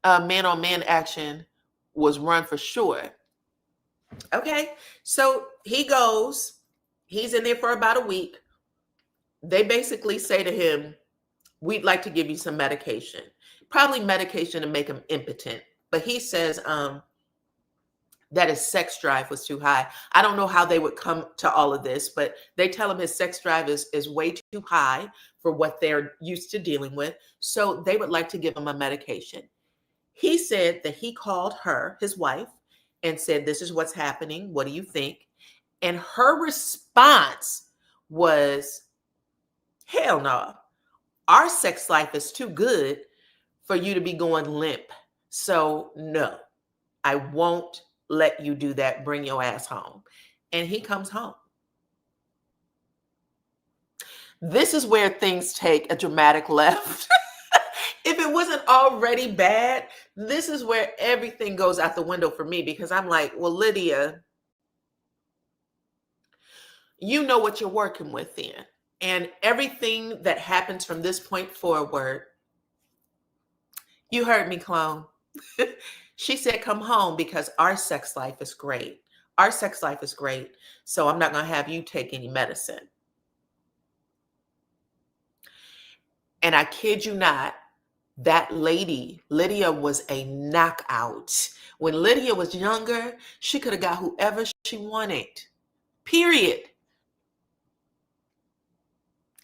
Speaker 1: Man-on-man action was run for sure. Okay, so he goes. He's in there for about a week. They basically say to him, we'd like to give you some medication. Probably medication to make him impotent. But he says, that his sex drive was too high. I don't know how they would come to all of this, but they tell him his sex drive is way too high for what they're used to dealing with. So they would like to give him a medication. He said that he called her, his wife, and said, "This is what's happening. What do you think?" And her response was, "Hell no. Our sex life is too good for you to be going limp. So no, I won't let you do that. Bring your ass home." And he comes home. This is where things take a dramatic left. If it wasn't already bad, this is where everything goes out the window for me, because I'm like, well, Lydia, you know what you're working with then. And everything that happens from this point forward, you heard me, clone. She said, "Come home because our sex life is great. Our sex life is great. So I'm not going to have you take any medicine." And I kid you not, that lady, Lydia, was a knockout. When Lydia was younger, she could have got whoever she wanted. Period.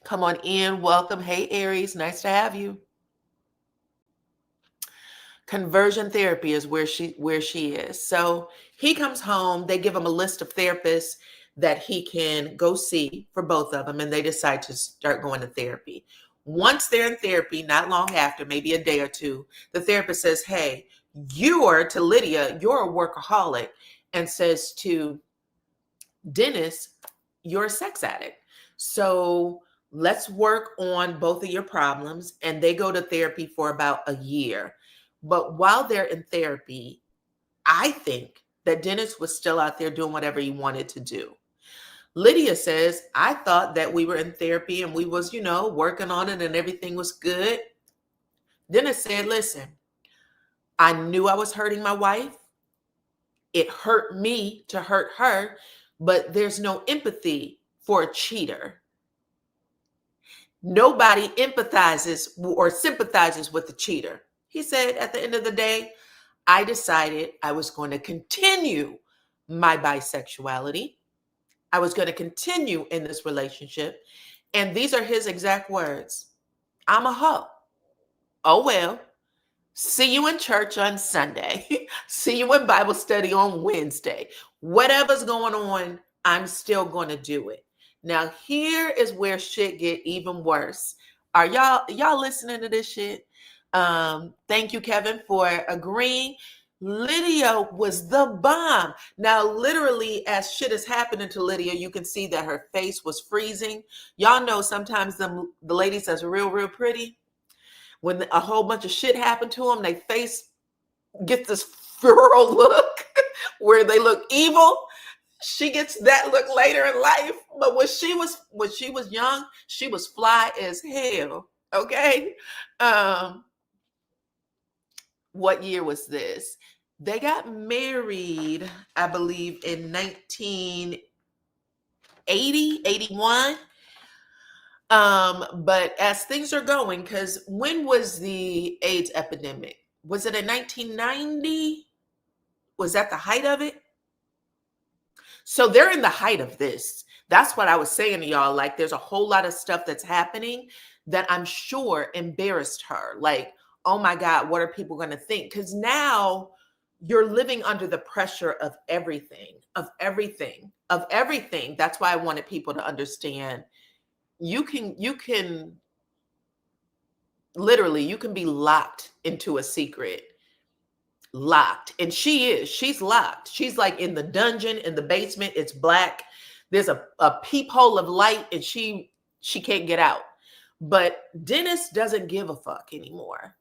Speaker 1: Come on in. Welcome. Hey, Aries. Nice to have you. Conversion therapy is where she is. So he comes home. They give him a list of therapists that he can go see for both of them, and they decide to start going to therapy. Once they're in therapy, not long after, maybe a day or two, the therapist says, "Hey, to Lydia, you're a workaholic," and says to Dennis, "You're a sex addict. So let's work on both of your problems." And they go to therapy for about a year. But while they're in therapy, I think that Dennis was still out there doing whatever he wanted to do. Lydia says, "I thought that we were in therapy and we was, working on it and everything was good." Dennis said, "Listen, I knew I was hurting my wife. It hurt me to hurt her, but there's no empathy for a cheater. Nobody empathizes or sympathizes with the cheater." He said, "At the end of the day, I decided I was going to continue my bisexuality. I was going to continue in this relationship." And these are his exact words: "I'm a hoe. Oh, well. See you in church on Sunday. See you in Bible study on Wednesday. Whatever's going on, I'm still going to do it." Now, here is where shit get even worse. Are y'all listening to this shit? Thank you, Kevin, for agreeing. Lydia was the bomb. Now, literally, as shit is happening to Lydia, you can see that her face was freezing. Y'all know sometimes the ladies that's real, real pretty, when a whole bunch of shit happened to them, they face gets this feral look where they look evil. She gets that look later in life. But when she was young, she was fly as hell. Okay. What year was this? They got married, I believe, in 1980, 81. But as things are going, because when was the AIDS epidemic? Was it in 1990? Was that the height of it? So they're in the height of this. That's what I was saying to y'all. Like, there's a whole lot of stuff that's happening that I'm sure embarrassed her. Like, oh my God, what are people going to think? Because now you're living under the pressure of everything, of everything, of everything. That's why I wanted people to understand you can literally, you can be locked into a secret. Locked. And she's locked. She's like in the dungeon, in the basement. It's black. There's a peephole of light, and she can't get out. But Dennis doesn't give a fuck anymore.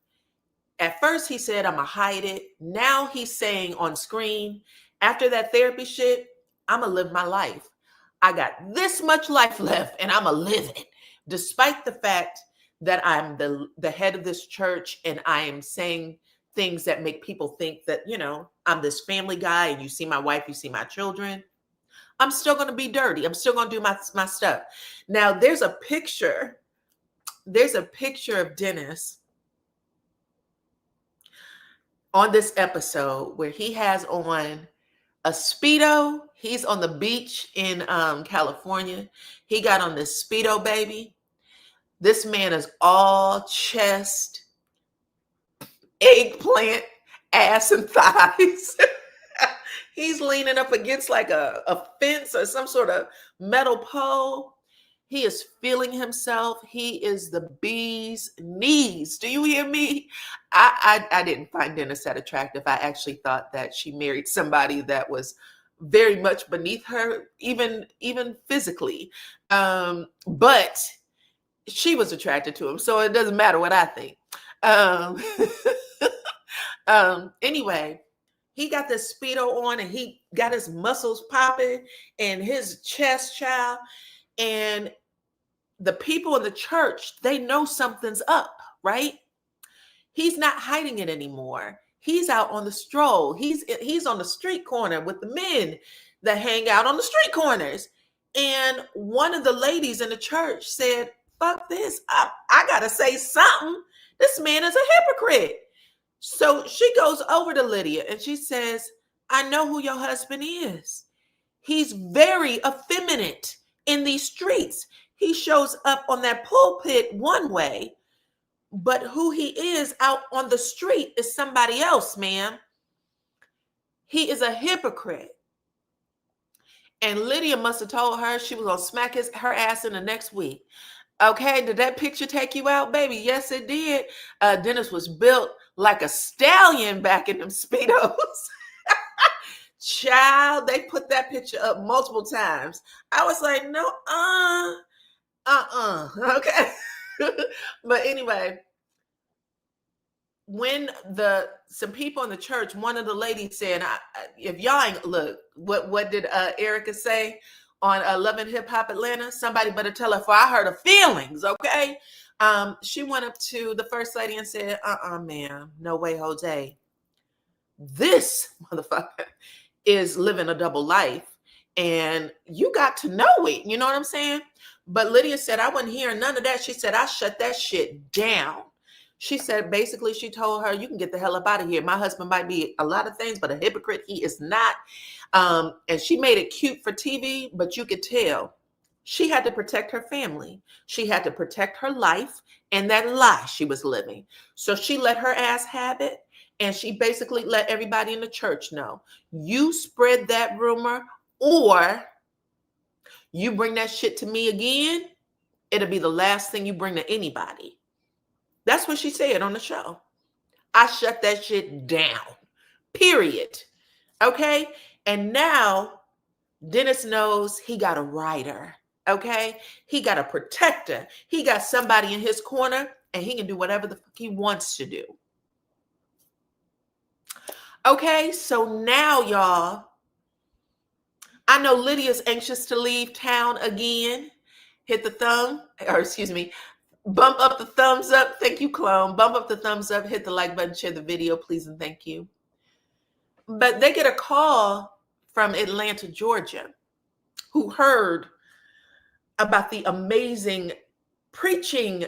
Speaker 1: At first he said, "I'm gonna hide it." Now he's saying on screen, after that therapy shit, "I'm gonna live my life. I got this much life left and I'm gonna live it." Despite the fact that I'm the head of this church and I am saying things that make people think that, I'm this family guy, and you see my wife, you see my children, I'm still going to be dirty. I'm still going to do my stuff. Now, there's a picture of Dennis on this episode where he has on a Speedo. He's on the beach in California. He got on this Speedo, baby. This man is all chest, eggplant, ass, and thighs. He's leaning up against like a fence or some sort of metal pole. He is feeling himself. He is the bee's knees. Do you hear me? I didn't find Dennis that attractive. I actually thought that she married somebody that was very much beneath her, even physically. But she was attracted to him, so it doesn't matter what I think. Anyway, he got this Speedo on and he got his muscles popping and his chest, child. And the people in the church, they know something's up, right? He's not hiding it anymore. He's out on the stroll. He's on the street corner with the men that hang out on the street corners. And one of the ladies in the church said, fuck this. I got to say something. This man is a hypocrite. So she goes over to Lydia and she says, I know who your husband is. He's very effeminate in these streets. He shows up on that pulpit one way, but who he is out on the street is somebody else, ma'am. He is a hypocrite. And Lydia must have told her she was going to smack her ass in the next week. Okay, did that picture take you out, baby? Yes, it did. Dennis was built like a stallion back in them Speedos. Child, they put that picture up multiple times. I was like, no, okay. But anyway, when some people in the church, one of the ladies said, if y'all ain't, look, what did Erica say on Love and Hip Hop Atlanta? Somebody better tell her, for I heard her feelings, okay? She went up to the first lady and said, ma'am, no way, Jose. This motherfucker is living a double life, and you got to know it. You know what I'm saying? But Lydia said, I wasn't hearing none of that. She said, I shut that shit down. She said, basically, she told her, you can get the hell up out of here. My husband might be a lot of things, but a hypocrite, he is not. And she made it cute for TV, but you could tell she had to protect her family. She had to protect her life and that lie she was living. So she let her ass have it. And she basically let everybody in the church know, you spread that rumor or you bring that shit to me again, it'll be the last thing you bring to anybody. That's what she said on the show. I shut that shit down, period. Okay? And now Dennis knows he got a rider. Okay? He got a protector. He got somebody in his corner and he can do whatever the fuck he wants to do. Okay, so now, y'all, I know Lydia's anxious to leave town again. Hit the bump up the thumbs up. Thank you, clone. Bump up the thumbs up, hit the like button, share the video, please, and thank you. But they get a call from Atlanta, Georgia, who heard about the amazing preaching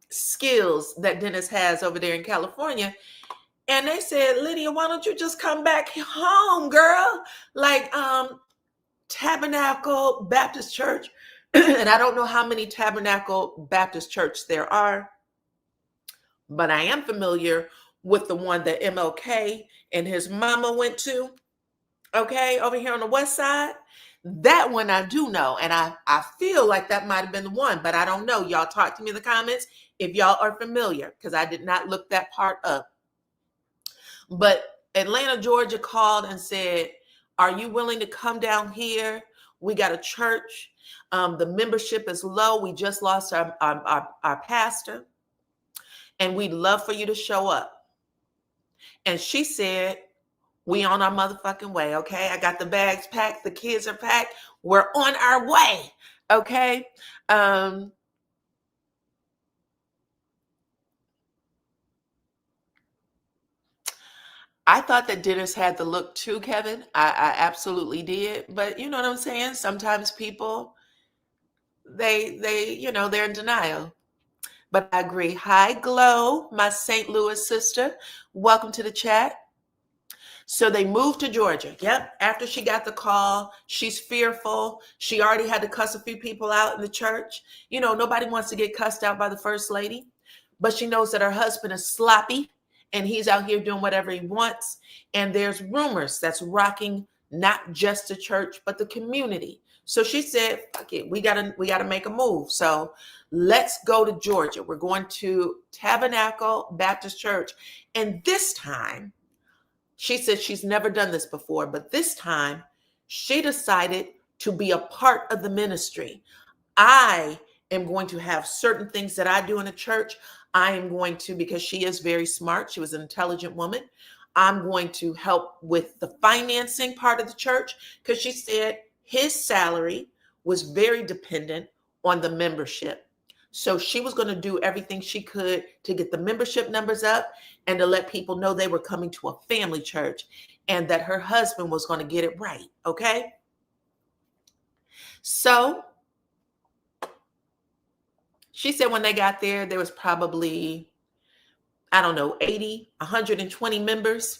Speaker 1: skills that Dennis has over there in California. And they said, Lydia, why don't you just come back home, girl? Like Tabernacle Baptist Church. And I don't know how many Tabernacle Baptist Church there are, but I am familiar with the one that MLK and his mama went to, okay, over here on the west side. That one I do know, and I feel like that might have been the one, but I don't know. Y'all talk to me in the comments if y'all are familiar, because I did not look that part up. But Atlanta, Georgia called and said, are you willing to come down here? We got a church. The membership is low. We just lost our pastor. And we'd love for you to show up. And she said, we on our motherfucking way, okay? I got the bags packed. The kids are packed. We're on our way, okay? I thought that Dennis had the look too, Kevin. I absolutely did. But you know what I'm saying? Sometimes people, they're in denial. But I agree. Hi, Glow, my St. Louis sister. Welcome to the chat. So they moved to Georgia. Yep. After she got the call, she's fearful. She already had to cuss a few people out in the church. You know, nobody wants to get cussed out by the first lady, but she knows that her husband is sloppy and he's out here doing whatever he wants. And there's rumors that's rocking not just the church, but the community. So she said, fuck it, we gotta make a move. So let's go to Georgia. We're going to Tabernacle Baptist Church. And this time, she said she's never done this before, but this time she decided to be a part of the ministry. I am going to have certain things that I do in a church. I am going to, because she is very smart, she was an intelligent woman, I'm going to help with the financing part of the church, because she said his salary was very dependent on the membership. So she was going to do everything she could to get the membership numbers up and to let people know they were coming to a family church and that her husband was going to get it right. Okay. So she said when they got there, there was probably, I don't know, 80, 120 members.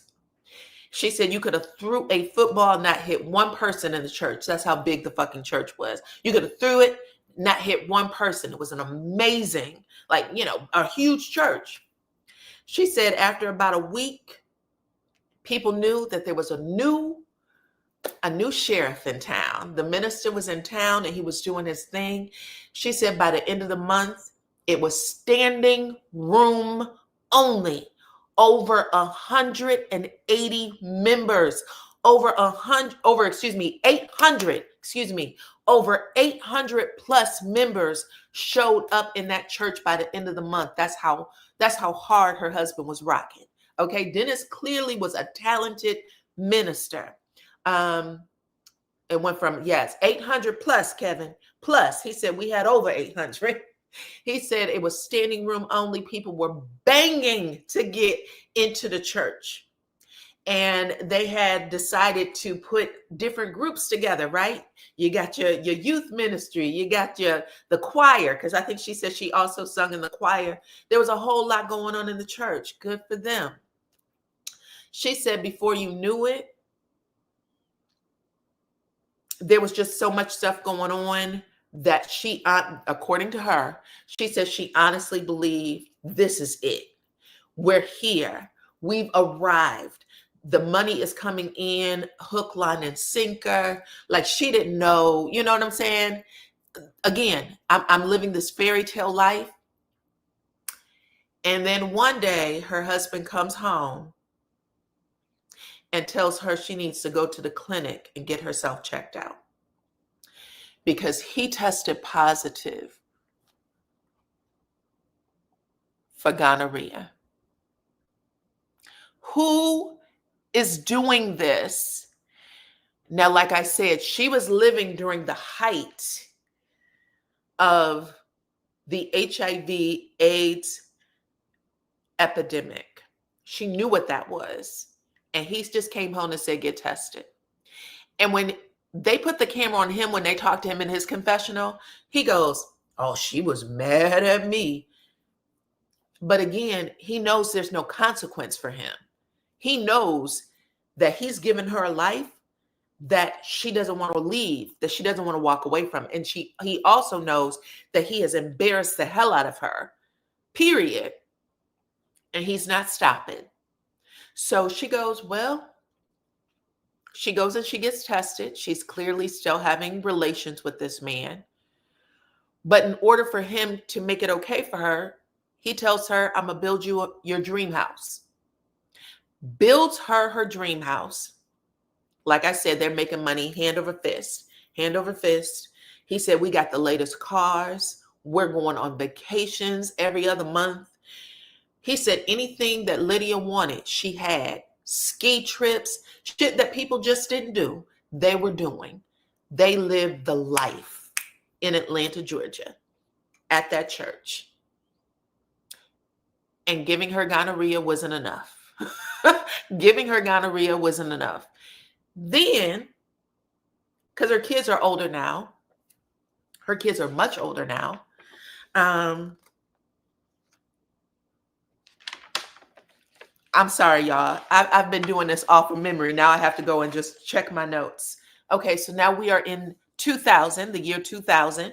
Speaker 1: She said you could have threw a football and not hit one person in the church. That's how big the fucking church was. You could have threw it, not hit one person. It was an amazing, like, you know, a huge church. She said after about a week, people knew that there was a new sheriff in town. The minister was in town and he was doing his thing. She said by the end of the month, it was standing room only. Over 180 members, over 800 plus members showed up in that church by the end of the month. That's how hard her husband was rocking. Okay, Dennis clearly was a talented minister. It went from, yes, 800 plus, Kevin, plus. He said we had over 800. He said it was standing room only. People were banging to get into the church. And they had decided to put different groups together, right? You got your youth ministry, you got the choir, because I think she said she also sung in the choir. There was a whole lot going on in the church. Good for them. She said before you knew it, there was just so much stuff going on that she, according to her, she says she honestly believed this is it. We're here. We've arrived. The money is coming in, hook, line, and sinker. Like she didn't know, you know what I'm saying? Again, I'm living this fairy tale life. And then one day her husband comes home and tells her she needs to go to the clinic and get herself checked out, because he tested positive for gonorrhea. Who is doing this? Now, like I said, she was living during the height of the HIV/AIDS epidemic. She knew what that was. And he just came home and said, get tested. And when they put the camera on him, when they talked to him in his confessional, he goes, oh, she was mad at me. But again, he knows there's no consequence for him. He knows that he's given her a life that she doesn't want to leave, that she doesn't want to walk away from. And he also knows that he has embarrassed the hell out of her, period. And he's not stopping. So she goes, well, she goes and she gets tested. She's clearly still having relations with this man. But in order for him to make it okay for her, he tells her, I'm going to build you your dream house. Builds her dream house. Like I said, they're making money hand over fist, hand over fist. He said, we got the latest cars. We're going on vacations every other month. He said anything that Lydia wanted, she had. Ski trips, shit that people just didn't do, they were doing. They lived the life in Atlanta, Georgia, at that church. And giving her gonorrhea wasn't enough. Giving her gonorrhea wasn't enough. Then, because her kids are older now, her kids are much older now. I'm sorry, y'all. I've been doing this off of memory. Now I have to go and just check my notes. Okay, so now we are in 2000, the year 2000.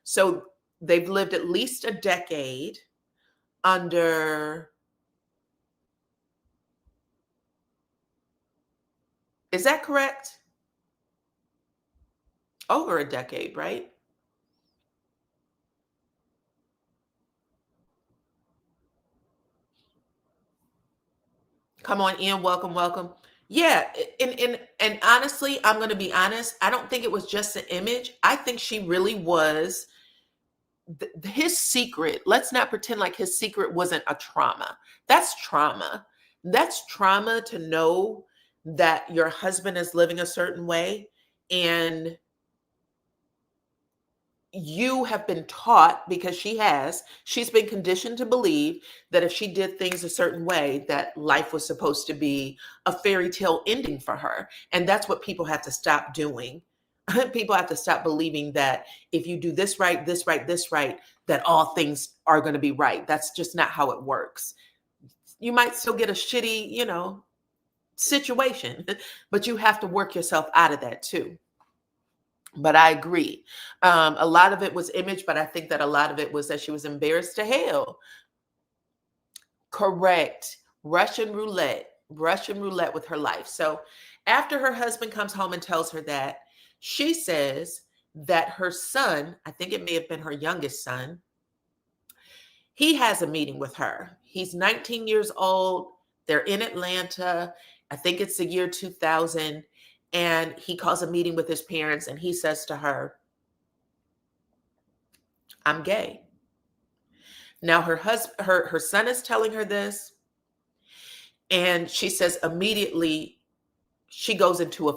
Speaker 1: So they've lived at least a decade under, is that correct? Over a decade, right? Come on in, welcome, welcome. Yeah, and honestly, I'm going to be honest. I don't think it was just an image. I think she really was his secret. Let's not pretend like his secret wasn't a trauma. That's trauma. That's trauma to know that your husband is living a certain way, and you have been taught, because she's been conditioned to believe that if she did things a certain way, that life was supposed to be a fairy tale ending for her. And that's what people have to stop doing. People have to stop believing that if you do this right, this right, this right, that all things are going to be right. That's just not how it works. You might still get a shitty, situation, but you have to work yourself out of that too. But I agree. A lot of it was image, but I think that a lot of it was that she was embarrassed to hell. Correct. Russian roulette with her life. So after her husband comes home and tells her that, she says that her son, I think it may have been her youngest son, he has a meeting with her. He's 19 years old. They're in Atlanta. I think it's the year 2000. And he calls a meeting with his parents and he says to her, I'm gay. Now her son is telling her this, and she says immediately she goes into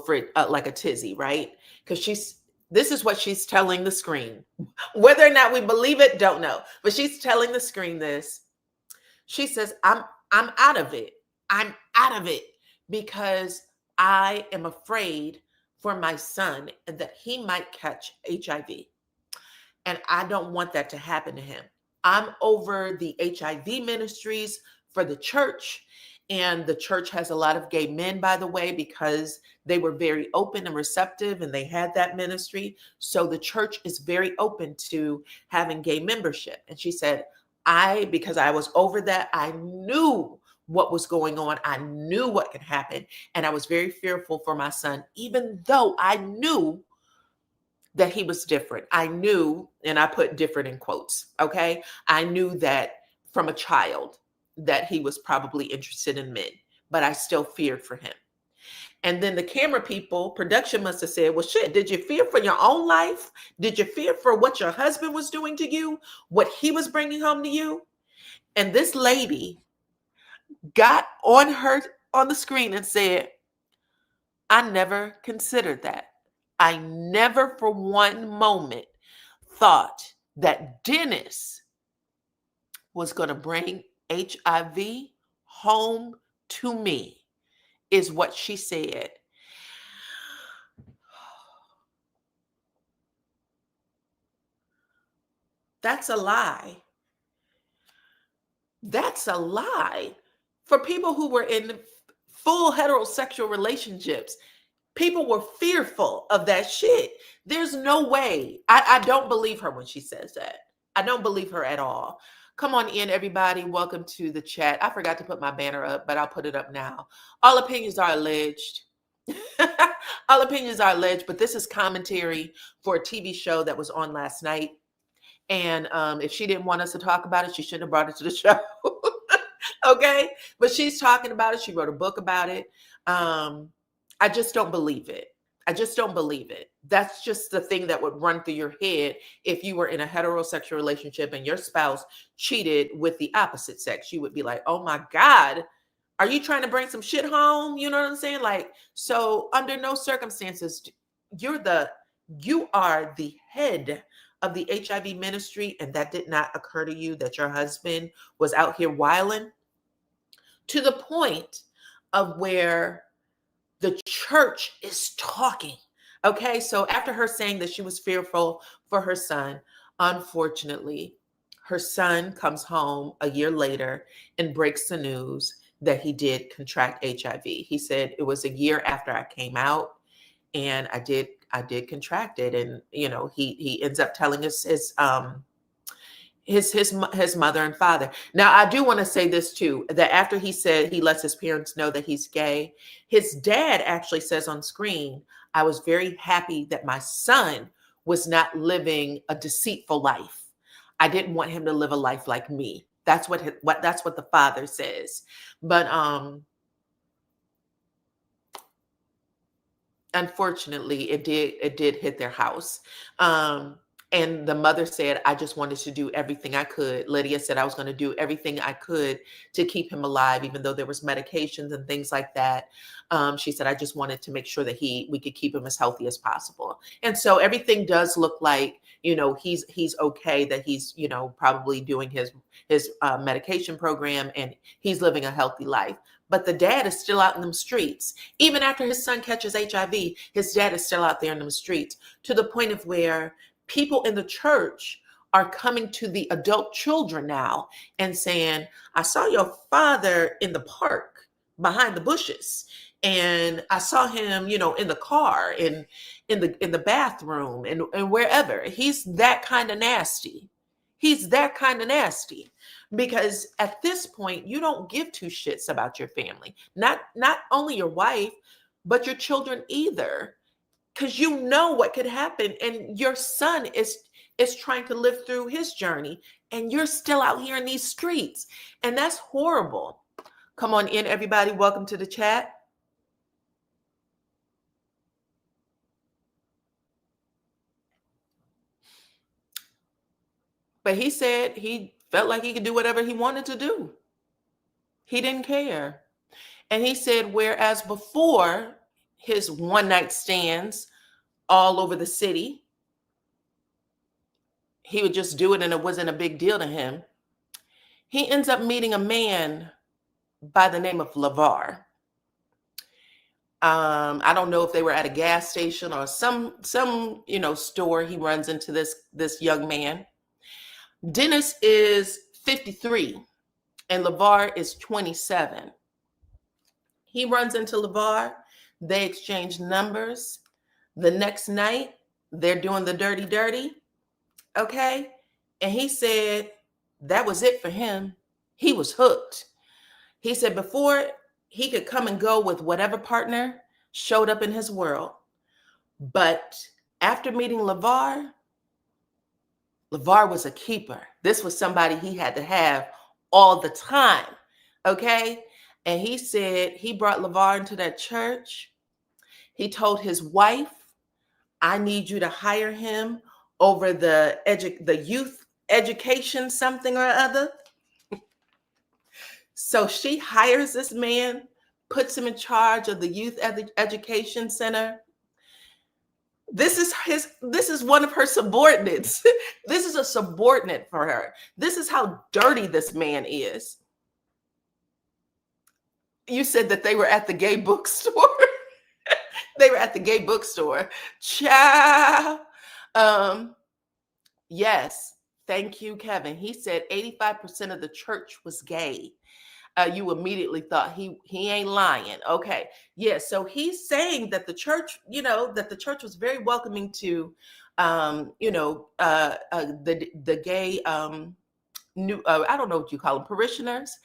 Speaker 1: like a tizzy, right? Because this is what she's telling the screen. Whether or not we believe it, don't know. But she's telling the screen this. She says, I'm out of it. I'm out of it because I am afraid for my son and that he might catch HIV. And I don't want that to happen to him. I'm over the HIV ministries for the church. And the church has a lot of gay men, by the way, because they were very open and receptive and they had that ministry. So the church is very open to having gay membership. And she said, because I was over that, I knew what was going on. I knew what could happen. And I was very fearful for my son, even though I knew that he was different. I knew, and I put different in quotes, okay? I knew that from a child that he was probably interested in men, but I still feared for him. And then the camera people, production must have said, well, shit, did you fear for your own life? Did you fear for what your husband was doing to you? What he was bringing home to you? And this lady got on the screen and said, I never considered that. I never for one moment thought that Dennis was going to bring HIV home to me, is what she said. That's a lie. That's a lie. For people who were in full heterosexual relationships, people were fearful of that shit. There's no way. I don't believe her when she says that. I don't believe her at all. Come on in, everybody. Welcome to the chat. I forgot to put my banner up, but I'll put it up now. All opinions are alleged. All opinions are alleged, but this is commentary for a TV show that was on last night. And if she didn't want us to talk about it, she shouldn't have brought it to the show. Okay? But she's talking about it. She wrote a book about it. I just don't believe it. I just don't believe it. That's just the thing that would run through your head if you were in a heterosexual relationship and your spouse cheated with the opposite sex. You would be like, oh my God, are you trying to bring some shit home? You know what I'm saying? Like, so under no circumstances, you are the head of the HIV ministry, and that did not occur to you that your husband was out here wilding to the point of where the church is talking. Okay, so after her saying that she was fearful for her son, unfortunately, her son comes home a year later and breaks the news that he did contract HIV. He said it was a year after I came out, and I did contract it, and he ends up telling his mother and father. Now, I do want to say this too, that after he said he lets his parents know that he's gay, his dad actually says on screen, "I was very happy that my son was not living a deceitful life. I didn't want him to live a life like me." That's what the father says. But unfortunately, it did hit their house. And the mother said, "I just wanted to do everything I could." Lydia said, "I was going to do everything I could to keep him alive, even though there was medications and things like that." She said, "I just wanted to make sure that we could keep him as healthy as possible." And so everything does look like, he's okay, that he's, probably doing his medication program, and he's living a healthy life. But the dad is still out in them streets. Even after his son catches HIV, his dad is still out there in them streets, to the point of where people in the church are coming to the adult children now and saying, "I saw your father in the park behind the bushes, and I saw him, in the car, in the bathroom, and wherever." He's that kind of nasty. He's that kind of nasty. Because at this point, you don't give two shits about your family. Not only your wife, but your children either. Because you know what could happen, and your son is trying to live through his journey, and you're still out here in these streets, and that's horrible. Come on in, everybody. Welcome to the chat. But he said he felt like he could do whatever he wanted to do. He didn't care. And he said, whereas before, his one night stands all over the city, he would just do it and it wasn't a big deal to him. He ends up meeting a man by the name of Lavar. I don't know if they were at a gas station or some store. He runs into this young man. Dennis is 53 and Lavar is 27. He runs into Lavar. They exchange numbers. The next night, they're doing the dirty. Okay. And he said that was it for him. He was hooked. He said before he could come and go with whatever partner showed up in his world. But after meeting Lavar was a keeper. This was somebody he had to have all the time. Okay. And he said he brought Lavar into that church. He told his wife, "I need you to hire him over the youth education something or other." So she hires this man, puts him in charge of the youth education center. This is one of her subordinates. This is a subordinate for her. This is how dirty this man is. You said that they were at the gay bookstore. They were at the gay bookstore. Ciao. Yes. Thank you, Kevin. He said 85% of the church was gay. You immediately thought he ain't lying. Okay. Yeah. So he's saying that the church, that the church was very welcoming to, the gay, new, I don't know what you call them, parishioners.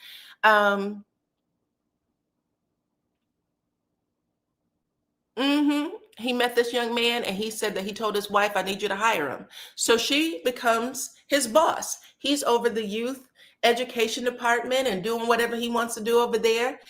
Speaker 1: He met this young man and he said that he told his wife, "I need you to hire him." So she becomes his boss. He's over the youth education department and doing whatever he wants to do over there.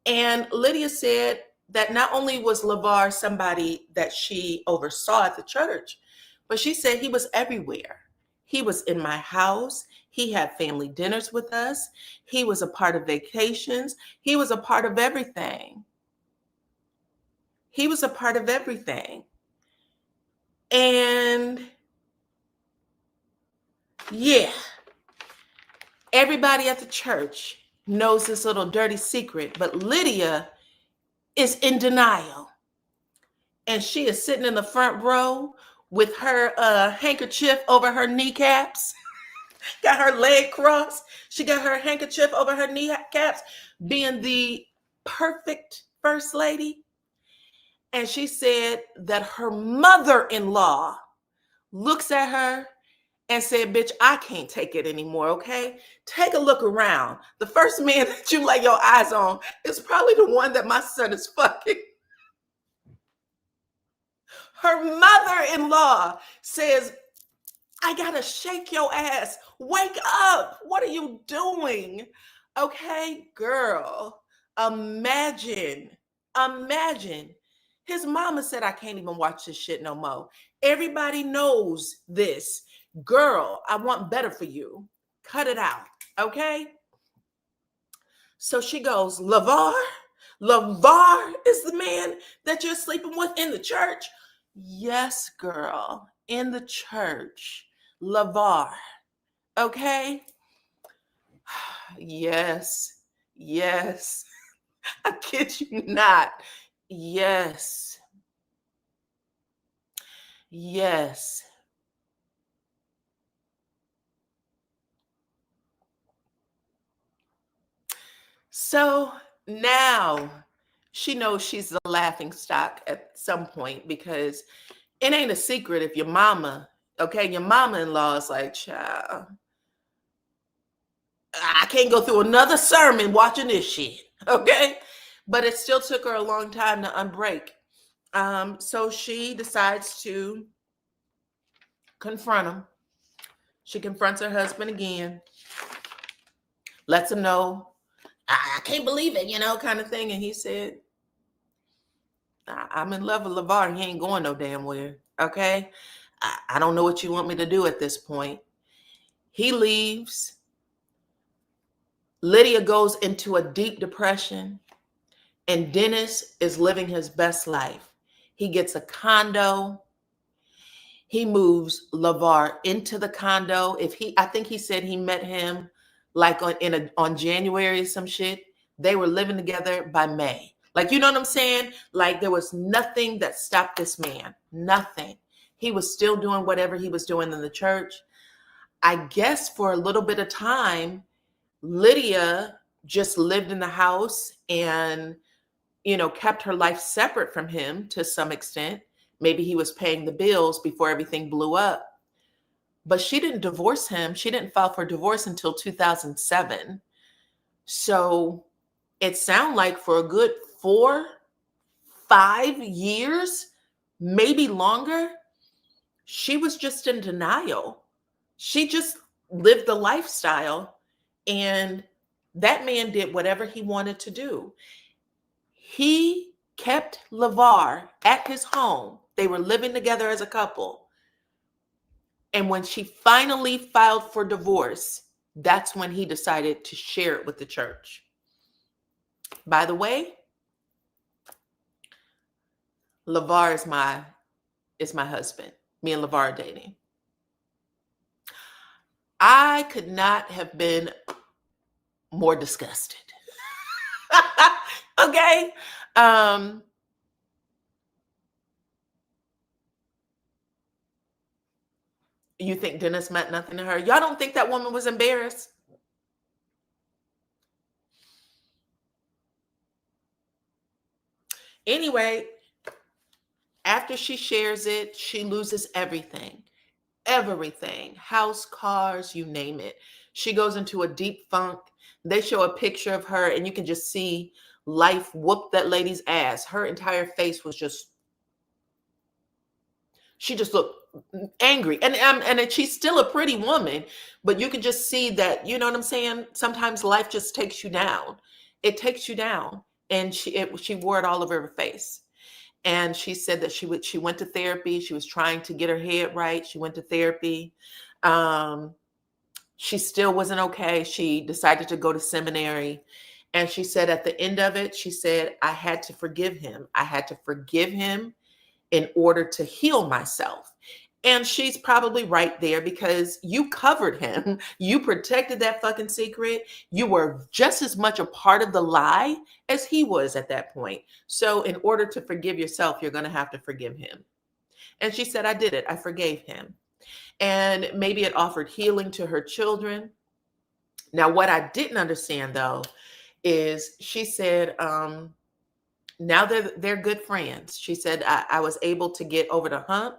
Speaker 1: And Lydia said that not only was Lavar somebody that she oversaw at the church, but she said he was everywhere. He was in my house. He had family dinners with us. He was a part of vacations. He was a part of everything. He was a part of everything. And yeah, everybody at the church knows this little dirty secret, but Lydia is in denial. And she is sitting in the front row with her handkerchief over her kneecaps. got her leg crossed. She got her handkerchief over her kneecaps, being the perfect first lady. And she said that her mother-in-law looks at her and said, bitch, I can't take it anymore, okay? Take a look around. The first man that you lay your eyes on is probably the one that my son is fucking. Her mother-in-law says, I gotta shake your ass. Wake up. What are you doing? Okay, girl, imagine. His mama said, I can't even watch this shit no more. Everybody knows this. Girl, I want better for you. Cut it out, okay? So she goes, Lavar? Lavar is the man that you're sleeping with in the church? Yes, girl, in the church. Lavar, okay? Yes. I kid you not. Yes. So now she knows she's the laughing stock at some point, because it ain't a secret if your mama, okay, your mama-in-law is like, child, I can't go through another sermon watching this shit, okay? But it still took her a long time to unbreak. So she decides to confront him. She confronts her husband again, lets him know, I can't believe it, kind of thing. And he said, I'm in love with Lavar. He ain't going no damn where, okay? I don't know what you want me to do at this point. He leaves. Lydia goes into a deep depression, and Dennis is living his best life. He gets a condo. He moves Lavar into the condo. I think he said he met him like on January or some shit. They were living together by May. Like, you know what I'm saying? Like, there was nothing that stopped this man. Nothing. He was still doing whatever he was doing in the church. I guess for a little bit of time, Lydia just lived in the house and, kept her life separate from him to some extent. Maybe he was paying the bills before everything blew up. But she didn't divorce him. She didn't file for divorce until 2007. So it sounded like for a good 4-5 years, maybe longer, she was just in denial. She just lived the lifestyle, and that man did whatever he wanted to do. He kept Lavar at his home. They were living together as a couple. And when she finally filed for divorce, that's when he decided to share it with the church. By the way, Lavar is my husband. Me and Lavar are dating. I could not have been more disgusted. Okay. You think Dennis meant nothing to her? Y'all don't think that woman was embarrassed? Anyway, after she shares it, she loses everything. Everything. House, cars, you name it. She goes into a deep funk. They show a picture of her, and you can just see life whoop that lady's ass. Her entire face was she just looked angry. And she's still a pretty woman, but you can just see that, you know what I'm saying? Sometimes life just takes you down. It takes you down. And she wore it all over her face. And she said that she went to therapy. She was trying to get her head right. She went to therapy. She still wasn't okay. She decided to go to seminary. And she said at the end of it, she said, I had to forgive him. I had to forgive him in order to heal myself. And she's probably right there, because you covered him. You protected that fucking secret. You were just as much a part of the lie as he was at that point. So in order to forgive yourself, you're going to have to forgive him. And she said, I did it. I forgave him. And maybe it offered healing to her children. Now, what I didn't understand though is she said, now they're good friends. She said, I was able to get over the hump.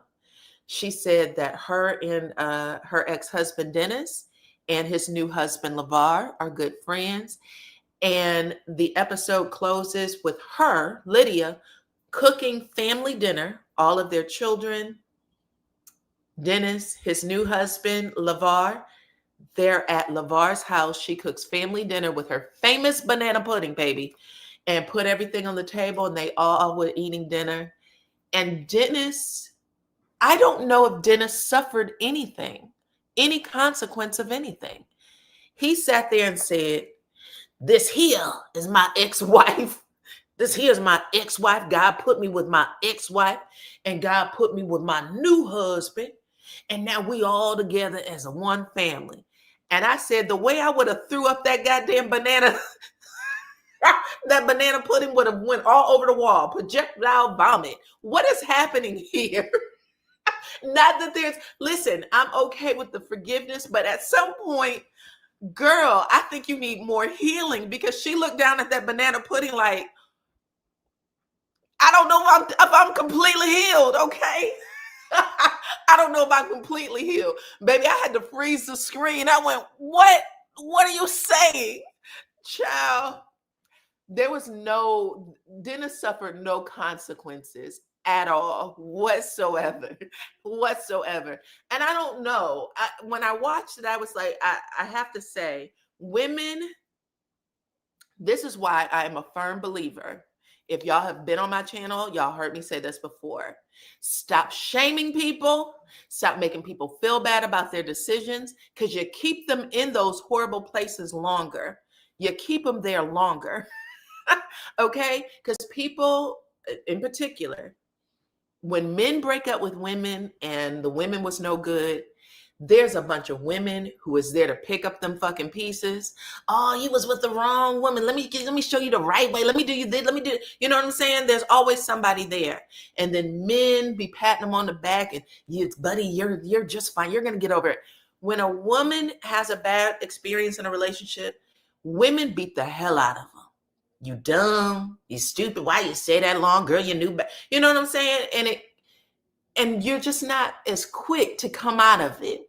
Speaker 1: She said that her and her ex-husband Dennis and his new husband Lavar are good friends. And the episode closes with her, Lydia, cooking family dinner, all of their children, Dennis, his new husband, Lavar. They're at Lavar's house. She cooks family dinner with her famous banana pudding, baby, and put everything on the table, and they all were eating dinner. And Dennis, I don't know if Dennis suffered anything, any consequence of anything. He sat there and said, this here is my ex-wife. This here is my ex-wife. God put me with my ex-wife, and God put me with my new husband. And now we all together as a one family. And I said, the way I would have threw up that goddamn banana, that banana pudding would have went all over the wall. Projectile vomit. What is happening here? Not that listen, I'm okay with the forgiveness, but at some point, girl, I think you need more healing, because she looked down at that banana pudding like, I don't know if I'm completely healed, okay? I don't know if I'm completely healed. Baby, I had to freeze the screen. I went, what? What are you saying? Child, Dennis suffered no consequences at all whatsoever. Whatsoever. And I don't know. When I watched it, I was like, I have to say, women, this is why I am a firm believer. If y'all have been on my channel, y'all heard me say this before. Stop shaming people. Stop making people feel bad about their decisions, because you keep them in those horrible places longer. You keep them there longer. Okay? Because people, in particular, when men break up with women and the women was no good, there's a bunch of women who is there to pick up them fucking pieces. Oh, you was with the wrong woman. Let me show you the right way. Let me do you this. Let me do, you know what I'm saying? There's always somebody there. And then men be patting them on the back and, you, buddy, you're just fine. You're gonna get over it. When a woman has a bad experience in a relationship, women beat the hell out of them. You dumb, you stupid. Why you stay that long, girl? You knew better. You know what I'm saying? And you're just not as quick to come out of it.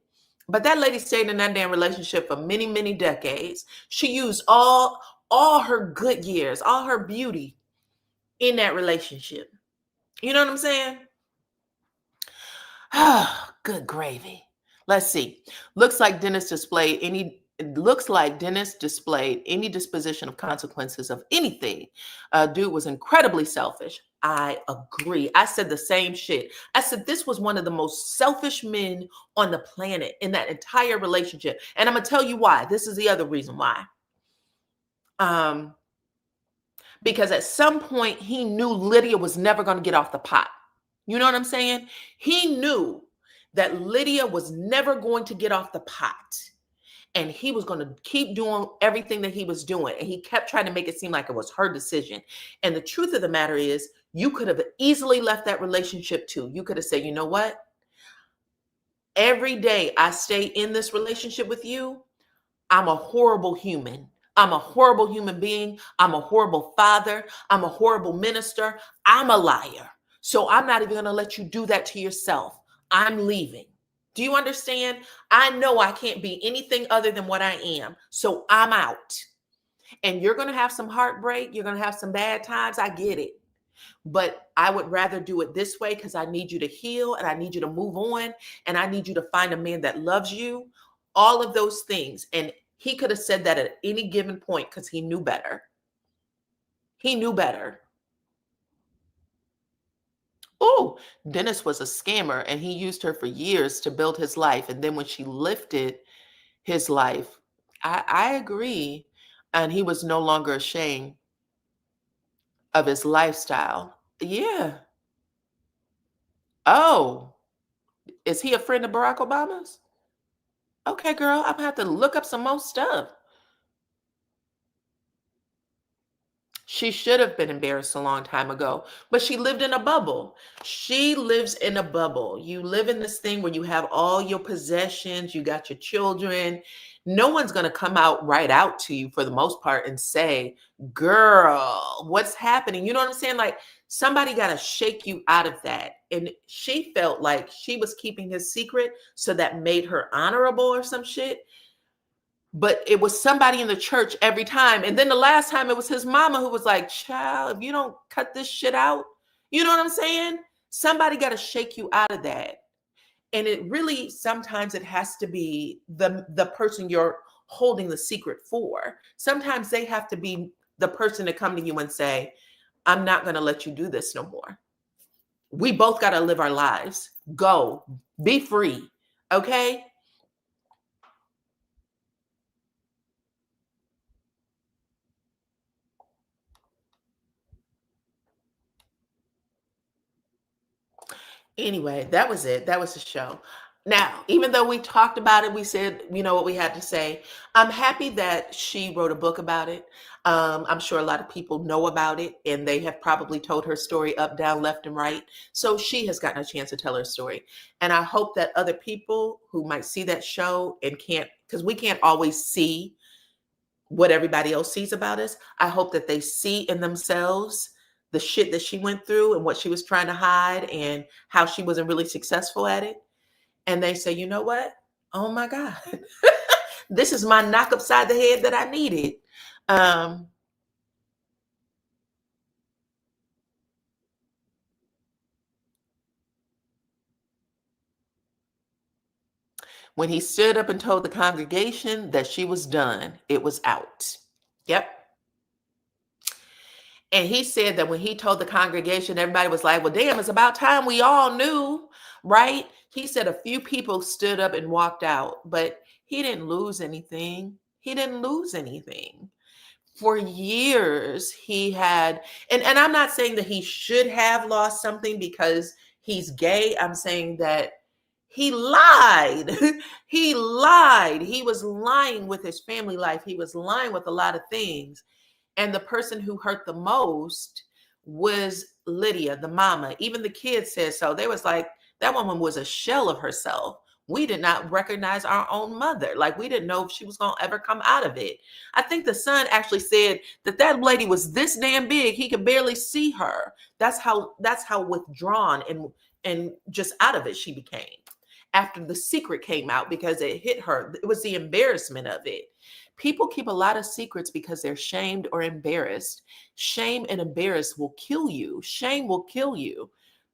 Speaker 1: But that lady stayed in that damn relationship for many, many decades. She used all her good years, all her beauty in that relationship. You know what I'm saying? Ah, good gravy. Let's see. Looks like Dennis displayed any disposition of consequences of anything. Dude was incredibly selfish. I agree. I said the same shit. I said this was one of the most selfish men on the planet in that entire relationship. And I'm gonna tell you why. This is the other reason why. Because at some point he knew Lydia was never going to get off the pot. You know what I'm saying? He knew that Lydia was never going to get off the pot. And he was going to keep doing everything that he was doing. And he kept trying to make it seem like it was her decision. And the truth of the matter is, you could have easily left that relationship too. You could have said, you know what? Every day I stay in this relationship with you, I'm a horrible human. I'm a horrible human being. I'm a horrible father. I'm a horrible minister. I'm a liar. So I'm not even going to let you do that to yourself. I'm leaving. Do you understand? I know I can't be anything other than what I am. So I'm out. And you're going to have some heartbreak. You're going to have some bad times. I get it. But I would rather do it this way, because I need you to heal and I need you to move on and I need you to find a man that loves you. All of those things. And he could have said that at any given point because he knew better. He knew better. Oh, Dennis was a scammer and he used her for years to build his life. And then when she lifted his life, I agree. And he was no longer ashamed of his lifestyle. Yeah. Oh, is he a friend of Barack Obama's? Okay, girl, I'm gonna have to look up some more stuff. She should have been embarrassed a long time ago, but she lived in a bubble. She lives in a bubble. You live in this thing where you have all your possessions, you got your children. No one's going to come out right out to you for the most part and say, girl, what's happening? You know what I'm saying? Like somebody got to shake you out of that. And she felt like she was keeping his secret, so that made her honorable or some shit. But it was somebody in the church every time. And then the last time it was his mama who was like, child, if you don't cut this shit out, you know what I'm saying? Somebody got to shake you out of that. And it really, sometimes it has to be the person you're holding the secret for. Sometimes they have to be the person to come to you and say, I'm not going to let you do this no more. We both got to live our lives. Go, be free. Okay. Anyway, that was it. That was the show. Now, even though we talked about it, we said, you know what we had to say. I'm happy that she wrote a book about it. I'm sure a lot of people know about it, and they have probably told her story up, down, left, and right. So she has gotten a chance to tell her story. And I hope that other people who might see that show and can't, because we can't always see what everybody else sees about us. I hope that they see in themselves the shit that she went through and what she was trying to hide and how she wasn't really successful at it. And they say, you know what? Oh my God, this is my knock upside the head that I needed. Um, when he stood up and told the congregation that she was done, it was out. Yep. And he said that when he told the congregation, everybody was like, well, damn, it's about time we all knew, right? He said a few people stood up and walked out, but he didn't lose anything. He didn't lose anything. For years, he had, and I'm not saying that he should have lost something because he's gay. I'm saying that he lied. He lied. He was lying with his family life. He was lying with a lot of things. And the person who hurt the most was Lydia, the mama. Even the kids said so. They was like, that woman was a shell of herself. We did not recognize our own mother. Like we didn't know if she was going to ever come out of it. I think the son actually said that that lady was this damn big, he could barely see her. That's how withdrawn and just out of it she became after the secret came out, because it hit her. It was the embarrassment of it. People keep a lot of secrets because they're shamed or embarrassed. Shame and embarrass will kill you. Shame will kill you.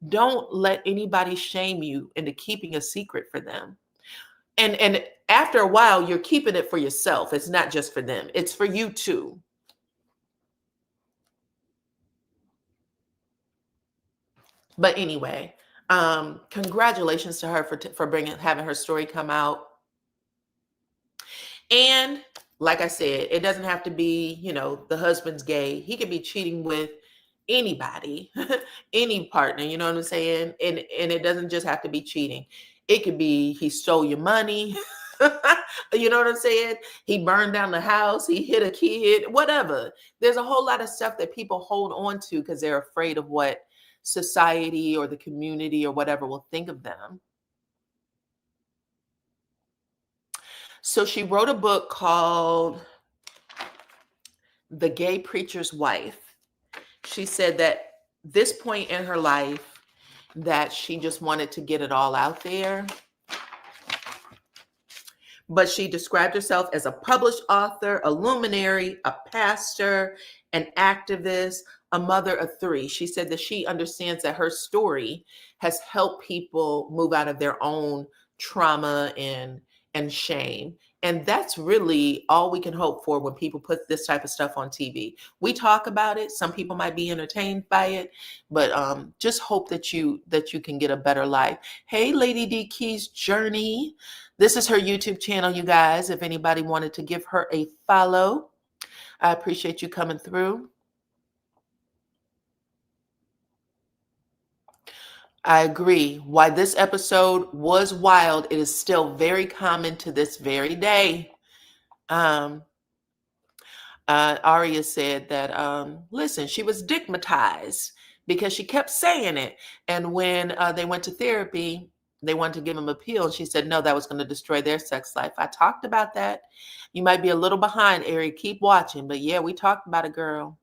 Speaker 1: Don't let anybody shame you into keeping a secret for them. And after a while, you're keeping it for yourself. It's not just for them. It's for you too. But anyway, congratulations to her for having her story come out. And like I said, it doesn't have to be, the husband's gay. He could be cheating with anybody, any partner, you know what I'm saying? And it doesn't just have to be cheating. It could be he stole your money. You know what I'm saying? He burned down the house, he hit a kid, whatever. There's a whole lot of stuff that people hold on to because they're afraid of what society or the community or whatever will think of them. So she wrote a book called The Gay Preacher's Wife. She said that this point in her life that she just wanted to get it all out there. But she described herself as a published author, a luminary, a pastor, an activist, a mother of three. She said that she understands that her story has helped people move out of their own trauma and shame. And that's really all we can hope for when people put this type of stuff on TV. We talk about it. Some people might be entertained by it, but just hope that you can get a better life. Hey, Lady D Key's Journey. This is her YouTube channel, you guys. If anybody wanted to give her a follow, I appreciate you coming through. I agree. Why this episode was wild, it is still very common to this very day. Aria said that, listen, she was stigmatized because she kept saying it. And when they went to therapy, they wanted to give him a pill. And she said, no, that was going to destroy their sex life. I talked about that. You might be a little behind, Ari. Keep watching. But yeah, we talked about a girl.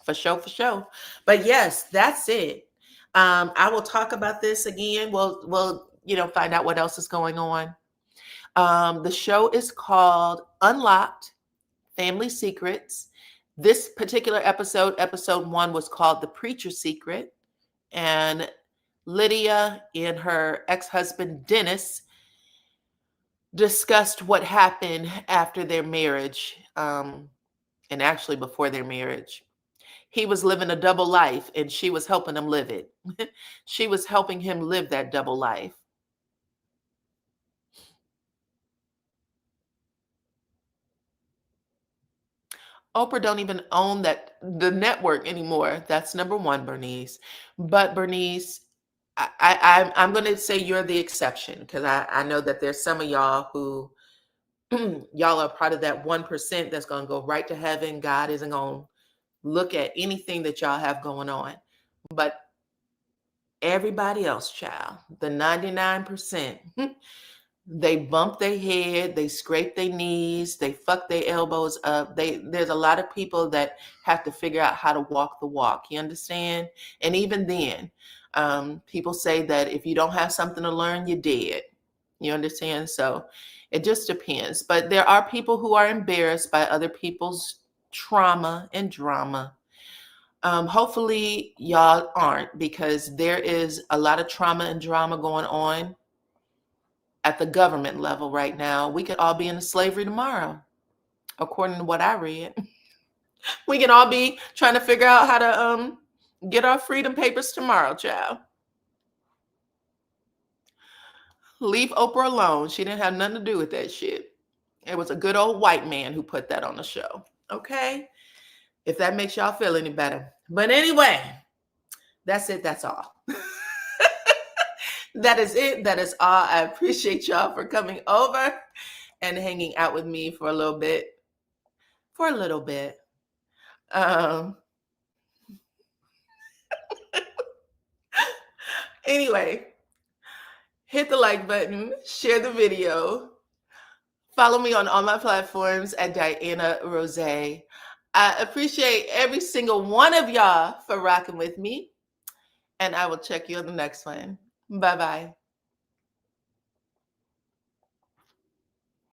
Speaker 1: For sure, for sure. But yes, that's it. I will talk about this again. We'll find out what else is going on. The show is called Unlocked Family Secrets. This particular episode 1, was called The Preacher's Secret. And Lydia and her ex-husband, Dennis, discussed what happened after their marriage, and actually before their marriage. He was living a double life, and she was helping him live it. She was helping him live that double life. Oprah don't even own the network anymore. That's number one, Bernice. But Bernice, I'm going to say you're the exception, because I know that there's some of y'all who y'all are part of that 1% that's going to go right to heaven. God isn't going to look at anything that y'all have going on. But everybody else, child, the 99%, they bump their head, they scrape their knees, they fuck their elbows up. There's a lot of people that have to figure out how to walk the walk. You understand? And even then, people say that if you don't have something to learn, you're dead. You understand? So it just depends. But there are people who are embarrassed by other people's trauma and drama. Hopefully y'all aren't, because there is a lot of trauma and drama going on at the government level right now. We could all be in slavery tomorrow, according to what I read. We can all be trying to figure out how to get our freedom papers tomorrow, child. Leave Oprah alone. She didn't have nothing to do with that shit. It was a good old white man who put that on the show. Okay? If that makes y'all feel any better. But anyway, that's it. That's all. That is it. That is all. I appreciate y'all for coming over and hanging out with me for a little bit. For a little bit. Anyway, hit the like button, share the video, follow me on all my platforms at DYANAROZAY. I appreciate every single one of y'all for rocking with me, and I will check you on the next one. Bye-bye.